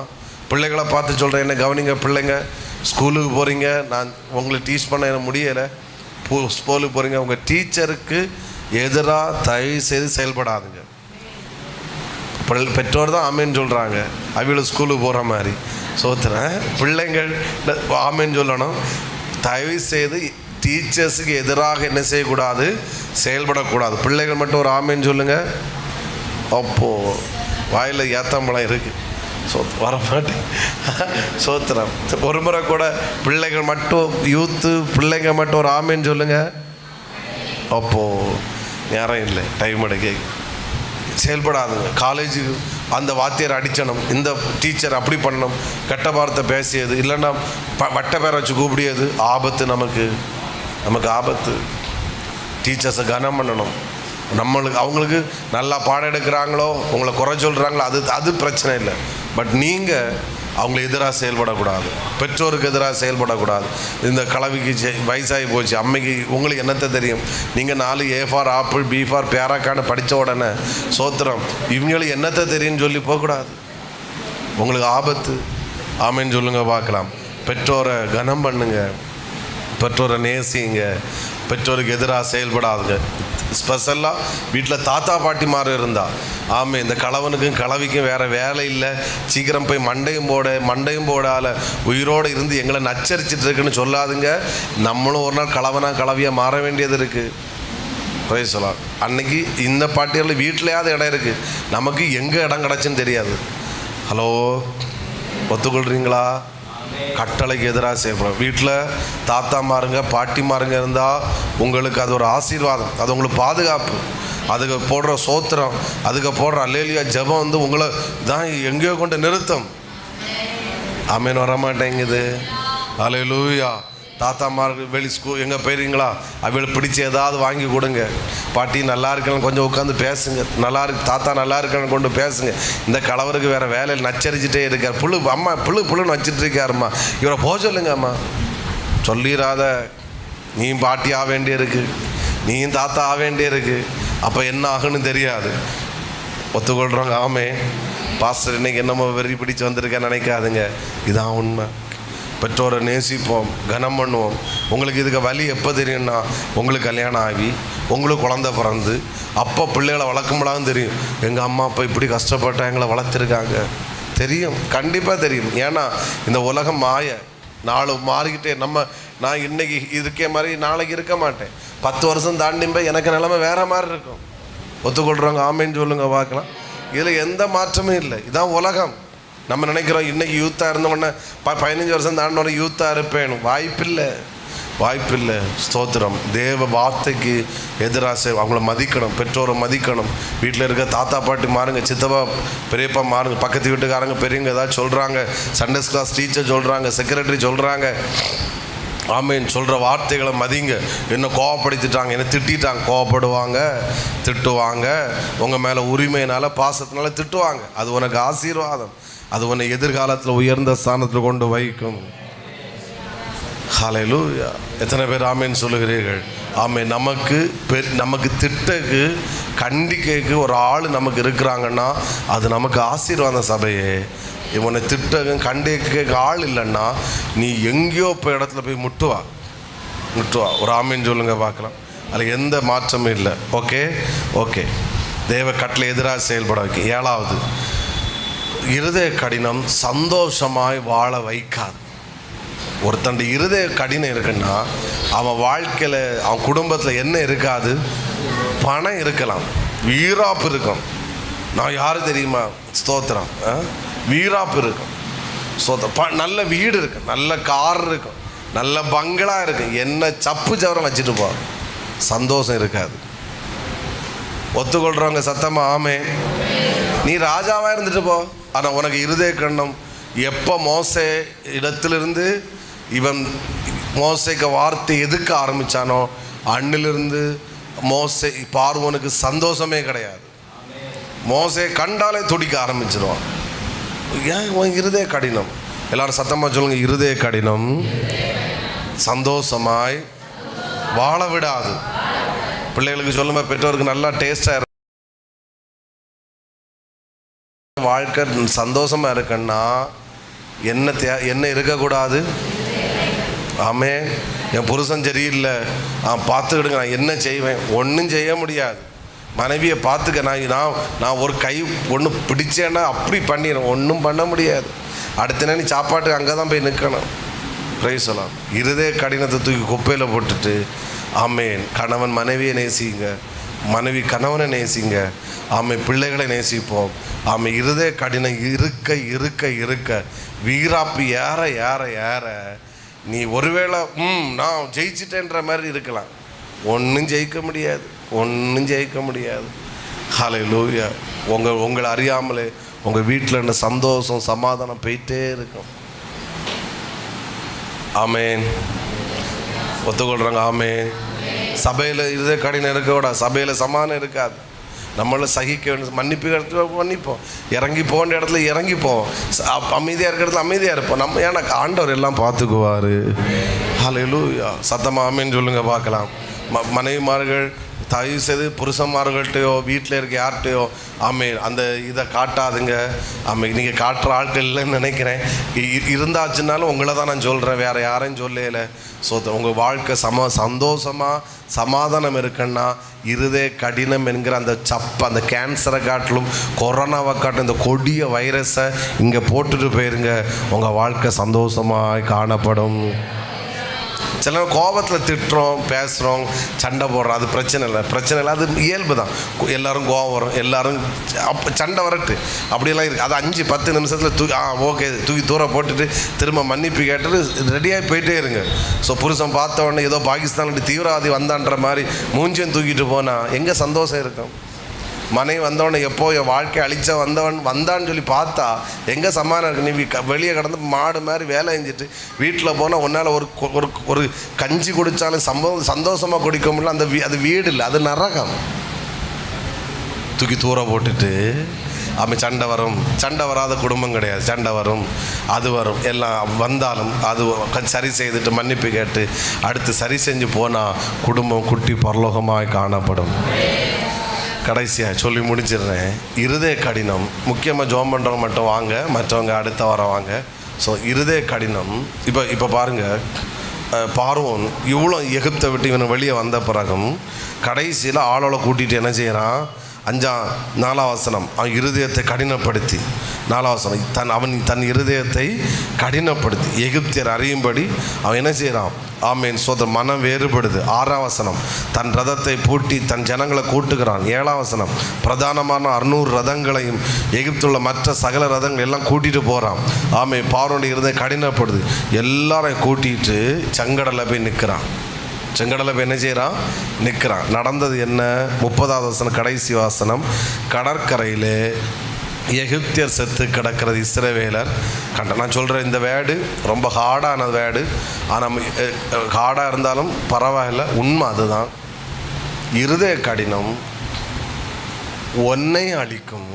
பிள்ளைகளை பார்த்து சொல்கிறேன், என்ன கவனிங்க பிள்ளைங்க, ஸ்கூலுக்கு போகிறீங்க, நான் உங்களை டீச் பண்ண எனக்கு முடியலை, ஸ்கூலுக்கு போகிறீங்க, உங்கள் டீச்சருக்கு எதிராக தயவு செய்து செயல்படாதுங்க. பெற்றோர் தான் ஆமேன்னு சொல்கிறாங்க, அவங்களும் ஸ்கூலுக்கு போகிற மாதிரி சோத்துறேன். பிள்ளைங்கள் ஆமேன்னு சொல்லணும். தயவு செய்து டீச்சர்ஸுக்கு எதிராக என்ன செய்யக்கூடாது? செயல்படக்கூடாது. பிள்ளைகள் மட்டும் ஒரு ஆமேன்னு சொல்லுங்கள். அப்போது வாயில் ஏத்தாம்பழம் இருக்குது, வரமாட்டேன். சோத்திரம். ஒரு முறை கூட பிள்ளைகள் மட்டும், யூத்து பிள்ளைங்க மட்டும் ஒரு ஆமேன்னு சொல்லுங்க. அப்போது நேரம் இல்லை, டைம் எடுக்க செயல்படாதுங்க. காலேஜுக்கு அந்த வாத்தியார் அடிச்சணும், இந்த டீச்சர் அப்படி பண்ணணும், கெட்ட வார்த்தை பேசியது, இல்லைன்னா வட்ட பேரை வச்சு கூப்பிடியது, ஆபத்து. நமக்கு ஆபத்து. டீச்சர்ஸை கனம் பண்ணணும். அவங்களுக்கு நல்லா பாடம் எடுக்கிறாங்களோ, உங்களை குறை சொல்கிறாங்களோ, அது பிரச்சனை இல்லை. பட் நீங்கள் அவங்கள எதிராக செயல்படக்கூடாது, பெற்றோருக்கு எதிராக செயல்படக்கூடாது. இந்த கலவிக்கு வயசாகி போச்சு, அம்மைக்கு உங்களுக்கு என்னத்தை தெரியும்? நீங்கள் 4 A for apple, B for பேராக்கான்னு படித்த உடனே சோத்திரம் இவங்களுக்கு என்னத்தை தெரியும்னு சொல்லி போகக்கூடாது. உங்களுக்கு ஆபத்து. ஆமேன்னு சொல்லுங்க பார்க்கலாம். பெற்றோரை கனம் பண்ணுங்க, பெற்றோரை நேசிங்க, பெற்றோருக்கு எதிராக செயல்படாதுங்க. ஸ்பெஷலாக வீட்டில் தாத்தா பாட்டி மாதிரி இருந்தால் ஆமே, இந்த கலவனுக்கும் கலவிக்கும் வேறு வேலை இல்லை, சீக்கிரம் போய் மண்டையும் போடால உயிரோடு இருந்து எங்களை நச்சரிச்சிட்டு இருக்குன்னு சொல்லாதுங்க. நம்மளும் ஒரு நாள் கலவியாக மாற வேண்டியது இருக்குது. ப்ரைஸ் சொல்லலாம். அன்னைக்கு இந்த பாட்டிகளில் வீட்டிலையாவது இடம் இருக்குது, நமக்கு எங்கே இடம் கிடச்சுன்னு தெரியாது. ஹலோ, ஒத்துக்கொள்கிறீங்களா? கட்டளைக்கு எதிராக செய்யப்படும். வீட்டில் தாத்தா மாருங்க பாட்டி மாருங்க இருந்தால் உங்களுக்கு அது ஒரு ஆசீர்வாதம், அது உங்களுக்கு பாதுகாப்பு. அதுக்கு போடுற சோத்திரம், அதுக்கு போடுற அல்லேலியா ஜெபம் வந்து உங்களை தான் எங்கேயோ கொண்டு நிறுத்தம். ஆமேன் வரமாட்டேங்குது. அல்லேலூயா. தாத்தாமார்கள் ஸ்கூல் எங்கே போயிருங்களா, அவளுக்கு பிடிச்ச ஏதாவது வாங்கி கொடுங்க. பாட்டி நல்லா இருக்கணும் கொஞ்சம் உட்காந்து பேசுங்க, நல்லா இருக்கு தாத்தா நல்லா இருக்கணும் கொண்டு பேசுங்க. இந்த கலவருக்கு வேறு வேலையில் நச்சரிச்சுட்டே இருக்கார், புழுன்னு வச்சுட்டு இருக்காருமா, இவரை போக சொல்லுங்க. அம்மா சொல்லிடாத, நீயும் பாட்டி ஆக வேண்டிய இருக்கு, நீயும் தாத்தா ஆக வேண்டிய இருக்கு. அப்போ என்ன ஆகுன்னு தெரியாது. ஒத்துக்கொள்கிறோங்க. ஆமே பாஸ்டர் இன்னைக்கு என்னமோ வெறி பிடிச்சு வந்திருக்கேன்னு நினைக்காதுங்க, இதான் உண்மை. பெற்றோரை நேசிப்போம், கனம் பண்ணுவோம். உங்களுக்கு இதுக்கு வலி எப்போ தெரியும்னா, உங்களுக்கு கல்யாணம் ஆகி உங்களுக்கு குழந்தை பிறந்து அப்போ பிள்ளைகளை வளர்க்கும்போது தெரியும், எங்கள் அம்மா அப்பா இப்படி கஷ்டப்பட்டு எங்களை வளர்த்துருக்காங்க. தெரியும், கண்டிப்பாக தெரியும். ஏன்னா இந்த உலகம் நாள் மாறிக்கிட்டே, நான் இன்னைக்கு இருக்கே மாதிரி நாளைக்கு இருக்க மாட்டேன். 10 வருஷம் தாண்டி போய் எனக்கு நிலைமை வேறு மாதிரி இருக்கும். ஒத்துக்கொள்கிறவங்க ஆமேன்னு சொல்லுங்க பார்க்கலாம். இதில் எந்த மாற்றமும் இல்லை. இதான் உலகம். நம்ம நினைக்கிறோம் இன்றைக்கி யூத்தாக இருந்தோடனே 15 வருஷம் தாண்டினோட யூத்தாக இருப்பேன். வாய்ப்பில்லை. வாய்ப்பில்லை. ஸ்தோத்திரம். தேவ வார்த்தைக்கு எதிராக அவங்கள மதிக்கணும், பெற்றோரை மதிக்கணும். வீட்டில் இருக்க தாத்தா பாட்டி மாறுங்க, சித்தப்பா பெரியப்பா மாறுங்க, பக்கத்து வீட்டுக்காரங்க பெரியவங்க ஏதாவது சொல்கிறாங்க, சண்டேஸ் கிளாஸ் டீச்சர் சொல்கிறாங்க, செக்ரட்டரி சொல்கிறாங்க, ஆமேன் சொல்கிற வார்த்தைகளை மதிங்க. என்ன கோவப்படுத்திட்டாங்க, என்ன திட்டாங்க, கோவப்படுவாங்க, திட்டுவாங்க. உங்கள் மேலே உரிமையினால் பாசத்தினால திட்டுவாங்க. அது உனக்கு ஆசீர்வாதம். அது உன்னை எதிர்காலத்தில் உயர்ந்த ஸ்தானத்தில் கொண்டு வைக்கும். ஹல்லேலூயா. எத்தனை பேர் ஆமேன் சொல்லுகிறீர்கள்? ஆமேன். நமக்கு திட்டக்கு கண்டிக்கைக்கு ஒரு ஆள் நமக்கு இருக்கிறாங்கன்னா அது நமக்கு ஆசீர்வாதம். சபையே, இவனை திட்டக்கும் கண்டிக்க ஆள் இல்லைன்னா நீ எங்கேயோ இப்போ இடத்துல போய் முட்டுவா. ஒரு ஆமேன் சொல்லுங்க பார்க்கலாம். அதில் எந்த மாற்றமும் இல்லை. ஓகே. தேவ கட்டளை எதிராக செயல்பட வைக்க. 7வது, இருதய கடினம் சந்தோஷமாய் வாழ வைக்காது. ஒருத்தன் இருதய கடினம் இருக்குன்னா அவன் வாழ்க்கையில், அவன் குடும்பத்தில் என்ன இருக்காது? பணம் இருக்கலாம், வீராப்பு இருக்கும். நான் யாரு தெரியுமா? ஸ்தோத்திரம். வீராப்பு இருக்கும், ஸ்தோத்திரம். நல்ல வீடு இருக்கும், நல்ல கார் இருக்கும், நல்ல பங்களா இருக்கும். என்ன சப்பு சவரம் வச்சுட்டு போ, சந்தோஷம் இருக்காது. ஒத்துக்கொள்றவங்க சத்தமா ஆமே. நீ ராஜாவாக இருந்துட்டு போ, ஆனால் உனக்கு இருதய கடினம் எப்போ மோசே இடத்திலிருந்து இவன் மோசேக்கு வார்த்தை எதுக்க ஆரம்பித்தானோ அன்னிலிருந்து மோசே பார்வோனுக்கு சந்தோஷமே கிடையாது. மோசே கண்டாலே துடிக்க ஆரம்பிச்சிருவான். ஏன்? உன் இருதய கடினம். எல்லாரும் சத்தமாக சொல்லுங்க, இருதய கடினம் சந்தோஷமாய் வாழ விடாது. பிள்ளைகளுக்கு சொல்லுங்க, பெற்றோருக்கு நல்லா டேஸ்டாக வாழ்க்கை சந்தோஷமாக இருக்குன்னா என்ன இருக்கக்கூடாது? ஆமே. என் புருஷன் சரியில்லை, பார்த்துக்கிடுங்க, நான் என்ன செய்வேன்? ஒன்றும் செய்ய முடியாது. மனைவியை பார்த்துக்க, நான் ஒரு கை ஒன்று பிடிச்சேன்னா அப்படி பண்ணிடுறேன், ஒன்றும் பண்ண முடியாது. அடுத்த நாள் நீ சாப்பாட்டுக்கு அங்கே தான் போய் நிற்கணும். பிரைஸ் சொல்லலாம். இருதய கடினத்தை தூக்கி குப்பையில் போட்டுட்டு ஆமேன். கணவன் மனைவியை நேசிங்க, மனைவி கணவனை நேசிங்க. ஆமை பிள்ளைகளை நேசிப்போம். ஆமை இருதய கடினம் இருக்க வீராப்பு ஏற நீ ஒருவேளை நான் ஜெயிச்சிட்டேன்ற மாதிரி இருக்கலாம். ஒன்றும் ஜெயிக்க முடியாது. ஹல்லேலூயா. உங்களை அறியாமலே உங்கள் வீட்டில் என்ன சந்தோஷம் சமாதானம் போயிட்டே இருக்கும். ஆமேன். ஒத்துக்கொள்கிறாங்க? ஆமேன். சபையில் இருதய கடினம் இருக்கக்கூடாது, சபையில் சமாதானம் இருக்காது. நம்மள சகிக்க வேண்டிய மன்னிப்போம், இறங்கி போகிற இடத்துல இறங்கிப்போம், அமைதியாக இருக்கிற இடத்துல அமைதியாக இருப்போம். நம்ம ஏன்னா ஆண்டவர் எல்லாம் பார்த்துக்குவார். ஹல்லேலூயா. சத்தமாக ஆமேன்னு சொல்லுங்க பார்க்கலாம். மனைவிமார்கள் தயவு செய்து புருஷன்மார்கள்ட்டையோ வீட்டில் இருக்க யார்கிட்டையோ அந்த இதை காட்டாதுங்க. நீங்கள் காட்டுற ஆட்கள் இல்லைன்னு நினைக்கிறேன். இருந்தாச்சுன்னாலும் உங்களை தான் நான் சொல்கிறேன், வேறு யாரையும் சொல்லலை. ஸோ உங்கள் வாழ்க்கை சந்தோஷமாக சமாதானம் இருக்குன்னா இருதய கடினம் என்கிற அந்த கேன்சரை காட்டிலும் கொரோனாவை காட்டிலும் இந்த கொடிய வைரஸை இங்கே போட்டுட்டு போயிருங்க, உங்கள் வாழ்க்கை சந்தோஷமாக காணப்படும். சில கோபத்தில் திட்டுறோம், பேசுகிறோம், சண்டை போடுறோம், அது பிரச்சனை இல்லை, அது இயல்பு தான். எல்லோரும் கோபம் வரும், எல்லோரும் சண்டை வரட்டு, அப்படியெல்லாம் இருக்குது. அது 5-10 நிமிஷத்தில் ஓகே தூக்கி தூரம் போட்டுட்டு திரும்ப மன்னிப்பு கேட்டுட்டு ரெடியாகி போயிட்டே இருங்க. ஸோ புருஷன் பார்த்த உடனே ஏதோ பாகிஸ்தானுக்கு தீவிரவாதி வந்தான்ற மாதிரி மூஞ்சியும் தூக்கிட்டு போனால் எங்கே சந்தோஷம் இருக்கும்? மனைவி வந்தவொடனே எப்போ என் வாழ்க்கை அழிச்ச வந்தான்னு சொல்லி பார்த்தா எங்கே சமாதானம் இருக்குது? நீ வெளியே கடந்து மாடு மாதிரி வேலை செஞ்சுட்டு வீட்டில் போனால் உன்னால் ஒரு கஞ்சி குடித்தாலும் சந்தோஷமாக குடிக்க முடியல. அது வீடு இல்லை, அது நரகம். தூக்கி தூர போட்டுட்டு சண்டை வராத குடும்பம் கிடையாது. சண்டை வரும், அது வரும், எல்லாம் வந்தாலும் அது சரி செய்துட்டு மன்னிப்பு கேட்டு அடுத்து சரி செஞ்சு போனால் குடும்பம் குட்டி பரலோகமாய் காணப்படும். கடைசியாக சொல்லி முடிச்சிடுறேன். இருதய கடினம் முக்கியமாக ஜோம் பண்ணுறவங்க மட்டும் வாங்க, மற்றவங்க அடுத்த வாரம் வாங்க. ஸோ இருதய கடினம் இப்போ பாருங்கள், பார்வோன் இவ்வளோ எகிப்தை விட்டு இவனை வெளியே வந்த பிறகும் கடைசியில் ஆளோட கூட்டிகிட்டு என்ன செய்கிறான்? 4ஆம் வசனம், அவன் இருதயத்தை கடினப்படுத்தி, 4ஆம் வசனம், அவன் தன் இருதயத்தை கடினப்படுத்தி எகிப்தியர் அறியும்படி அவன் என்ன செய்கிறான்? ஆமேன், சோதரன், மனம் வேறுபடுது. 6ஆம் வசனம், தன் ரதத்தை பூட்டி தன் ஜனங்களை கூட்டுகிறான். 7ஆம் வசனம், பிரதானமான 600 ரதங்களையும் எகிப்துள்ள மற்ற சகல ரதங்கள் எல்லாம் கூட்டிகிட்டு போகிறான். ஆமேன், பார்வோனுடைய இருதயம் கடினப்படுது. எல்லாரையும் கூட்டிகிட்டு செங்கடலை போய் நிற்கிறான். செங்கடலை போய் என்ன செய்கிறான்? நிற்கிறான். நடந்தது என்ன? 30ஆவது வசனம், கடைசி வாசனம், கடற்கரையில் எகிப்தியர் செத்து கிடக்கிறது இஸ்ரவேலர் கண்ட. நான் சொல்கிறேன், இந்த வேர்டு ரொம்ப ஹார்டான வேர்டு, ஆனால் ஹார்டாக இருந்தாலும் பரவாயில்ல, உண்மை அதுதான். இருதய கடினம் உன்னை அழிக்கும்,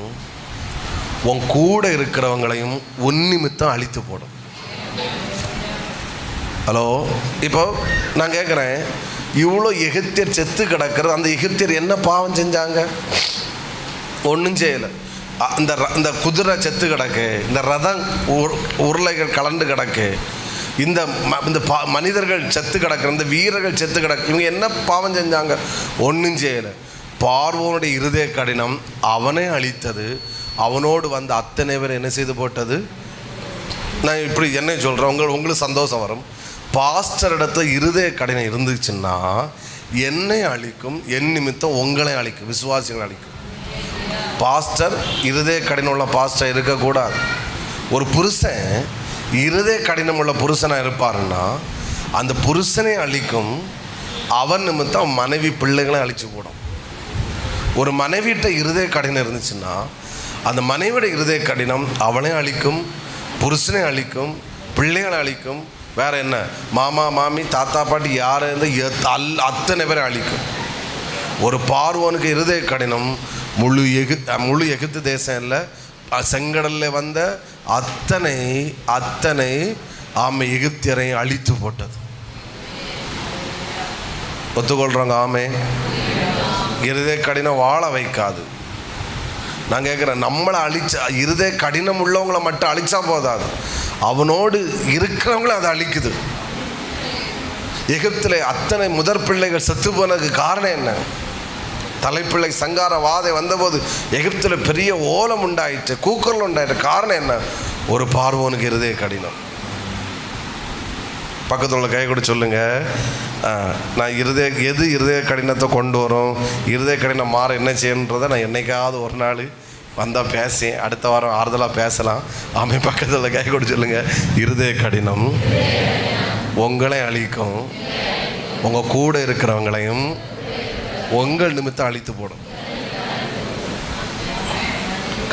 உன் கூட இருக்கிறவங்களையும் உன் நிமித்தம் அழித்து போடும். ஹலோ, இப்போ நான் கேட்குறேன், இவ்வளோ எகிப்தியர் செத்து கிடக்கிறது, அந்த எகிப்தியர் என்ன பாவம் செஞ்சாங்க? ஒன்றும் செய்யலை. இந்த குதிரை செத்து கிடக்கு, இந்த ரதம் உருளைகள் கலண்டு கிடக்கு, இந்த மனிதர்கள் செத்து கிடக்கு, இந்த வீரர்கள் செத்து கிடக்கு, இவங்க என்ன பாவம் செஞ்சாங்க? ஒன்றும் செய்யலை. பார்வோனுடைய இருதய கடினம் அவனை அழித்தது, அவனோடு வந்த அத்தனை பேர் என்ன செய்து போட்டது. நான் இப்படி என்ன சொல்கிறேன், உங்களுக்கு சந்தோஷம் வரும். பாஸ்டர் இடத்துல இருதய கடினம் இருந்துச்சுன்னா என்னை அழிக்கும், என் நிமித்தம் உங்களை அழிக்கும், விசுவாசிகளை அழிக்கும். பாஸ்டர் இருதய கடினம் உள்ள பாஸ்டர் இருக்கக்கூடாது. ஒரு புருஷன் இருதய கடினம் உள்ள புருஷனாக இருப்பாருன்னா அந்த புருஷனை அழிக்கும், அவன் நிமித்தம் மனைவி பிள்ளைகளை அழிச்சு போடும். ஒரு மனைவிட்ட இருதய கடினம் இருந்துச்சுன்னா அந்த மனைவியோட இருதய கடினம் அவனை அழிக்கும், புருஷனை அழிக்கும், பிள்ளைகளை அழிக்கும், வேற என்ன, மாமா மாமி தாத்தா பாட்டி யார் இருந்து அத்தனை பேரை அழிக்கும். ஒரு பார்வோனுக்கு இருதய கடினம் முழு எகிப்து தேசம் இல்லை, செங்கடலில் வந்த அத்தனை ஆமை எகிப்தியரை அழித்து போட்டது. ஒத்துக்கொள்றாங்க? ஆமே. இருதய கடினம் வாழ வைக்காது. நான் கேட்குறேன், நம்மளை இருதய கடினம் உள்ளவங்களை மட்டும் அழிச்சா போதாது, அவனோடு இருக்கிறவங்கள அதை அழிக்குது. எகிப்தில் அத்தனை முதற் பிள்ளைகள் செத்து போனதுக்கு காரணம் என்ன? தலைப்பிள்ளை சங்கார வாதை வந்தபோது எகிப்தில் பெரிய ஓலம் உண்டாயிற்று, கூக்குரல் உண்டாயிற்று. காரணம் என்ன? ஒரு பார்வோனுக்கு இருதய கடினம். பக்கத்தில் உள்ள கை கூட சொல்லுங்க, நான் இருதய கடினத்தை கொண்டு வரும், இருதய கடினம் மாற என்ன செய்யணுன்றதை நான் என்னைக்காவது ஒரு நாள் வந்தால் பேசேன், அடுத்த வாரம் ஆறுதலாக பேசலாம். ஆமே, பக்கத்தில் உள்ள கை கூட சொல்லுங்க, இருதய கடினம் உங்களை அழிக்கும், உங்கள் கூட இருக்கிறவங்களையும் உங்கள் நிமித்தம் அழித்து போடும்.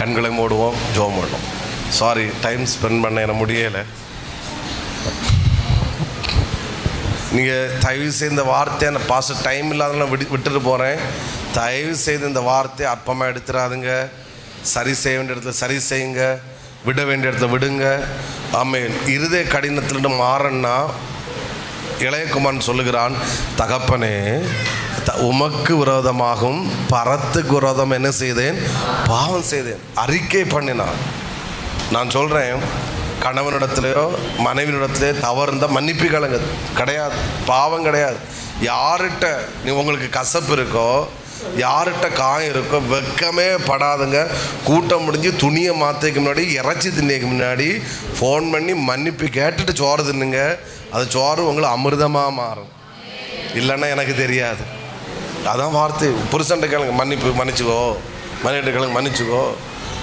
கண்களை மூடுவோம், ஜெபம் பண்ணுவோம். சாரி, டைம் ஸ்பெண்ட் பண்ண எனக்கு முடியலை. நீங்கள் தயவு செய்து இந்த வார்த்தையை, அந்த பாச டைம் இல்லாதனால விட்டுட்டு போகிறேன். தயவு செய்து இந்த வார்த்தையை அற்பமாக எடுத்துடாதுங்க. சரி செய்ய வேண்டிய இடத்துல சரி செய்யுங்க, விட வேண்டிய இடத்துல விடுங்க. ஆமென். இருதய கடினத்திலிருந்து மாறன்னா இளையகுமாரன் சொல்லுகிறான், தகப்பனே உமக்கு விரோதமாகவும் பரத்துக்கு விரோதம் என்ன செய்தேன்? பாவம் செய்தேன். அறிக்கை பண்ணினான். நான் சொல்கிறேன், கணவனிடத்துலையோ மனைவியிடத்துலையோ தவறு இருந்தால் மன்னிப்புகளுங்க கிடையாது, பாவம் கிடையாது. யார்கிட்ட உங்களுக்கு கசப்பு இருக்கோ, யார்கிட்ட காயம் இருக்கோ, வெக்கமே படாதுங்க. கூட்டம் முடிஞ்சு துணியை மாற்றிக்கு முன்னாடி, இறைச்சி தின்னைக்கு முன்னாடி ஃபோன் பண்ணி மன்னிப்பு கேட்டுட்டு சோறு தின்னுங்க. அது சோறு உங்களை அமிர்தமாக மாறும். இல்லைன்னா எனக்கு தெரியாது. அதான் வார்த்தை. புருஷன்ட்ட கேளுங்க, மன்னிச்சுக்கோ, மனைவிட்ட கேளுங்க, மன்னிச்சுக்கோ.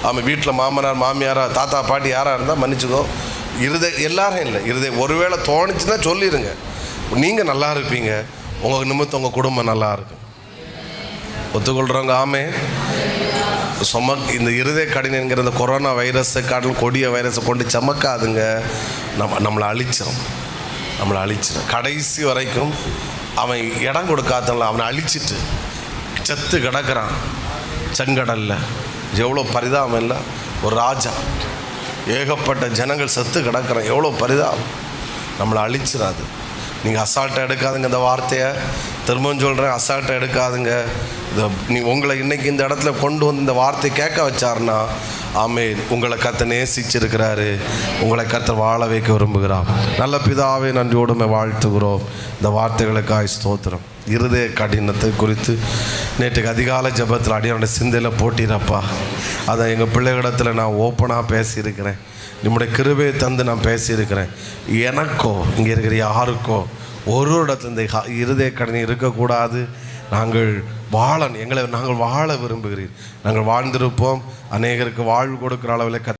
ஆமாம், வீட்டில் மாமனார் மாமியாரா தாத்தா பாட்டி யாராக இருந்தால் மன்னிச்சுக்கோ. எல்லாரும் இல்லை, ஒருவேளை தோணுச்சுன்னா சொல்லிடுங்க. நீங்கள் நல்லா இருப்பீங்க, உங்கள் நிமித்தம் உங்கள் குடும்பம் நல்லா இருக்கும். ஒத்துக்கொள்கிறவங்க? ஆமே. இந்த இருதய கடினங்கிற இந்த கொரோனா வைரஸை காட்டிலும் கொடிய வைரஸை கொண்டு சமக்காதுங்க. நம்மளை அழிச்சிடும். கடைசி வரைக்கும் அவன் இடம் கொடுக்காதனால அவனை அழிச்சிட்டு செத்து கிடக்கிறான் செங்கடலில். எவ்வளோ பரிதாபம் இல்லை? ஒரு ராஜா, ஏகப்பட்ட ஜனங்கள் செத்து கிடக்கிறான், எவ்வளோ பரிதாபம். நம்மளை அழிச்சிடாது. நீங்கள் அசால்ட்டாக எடுக்காதுங்க. இந்த வார்த்தையை திரும்பவும் சொல்கிறேன், அசால்ட்டாக எடுக்காதுங்க. உங்களை இன்றைக்கி இந்த இடத்துல கொண்டு வந்து இந்த வார்த்தையை கேட்க வச்சாருன்னா, ஆமென், உங்களை கர்த்தர் நேசிச்சிருக்கிறாரு, உங்களை கர்த்தர் வாழ வைக்க விரும்புகிறார். நல்ல பிதாவே, நன்றியோடுமே வாழ்த்துகிறோம். இந்த வார்த்தைகளுக்காய் ஸ்தோத்திரம். இருதய கடினத்தை குறித்து நேற்றுக்கு அதிகாலை ஜபத்தில் அடியானுடைய சிந்தையில் போட்டிருப்பா. அதை எங்கள் பிள்ளைகளிடத்தில் நான் ஓப்பனாக பேசியிருக்கிறேன். நம்முடைய கிருபையை தந்து நான் பேசியிருக்கிறேன். எனக்கோ இங்கே இருக்கிற யாருக்கோ ஒரு இடத்துல இந்த இருதய கடினம் இருக்கக்கூடாது. நாங்கள் நாங்கள் வாழ விரும்புகிறீர். நாங்கள் வாழ்ந்திருப்போம். அநேகருக்கு வாழ்வு கொடுக்குற அளவில்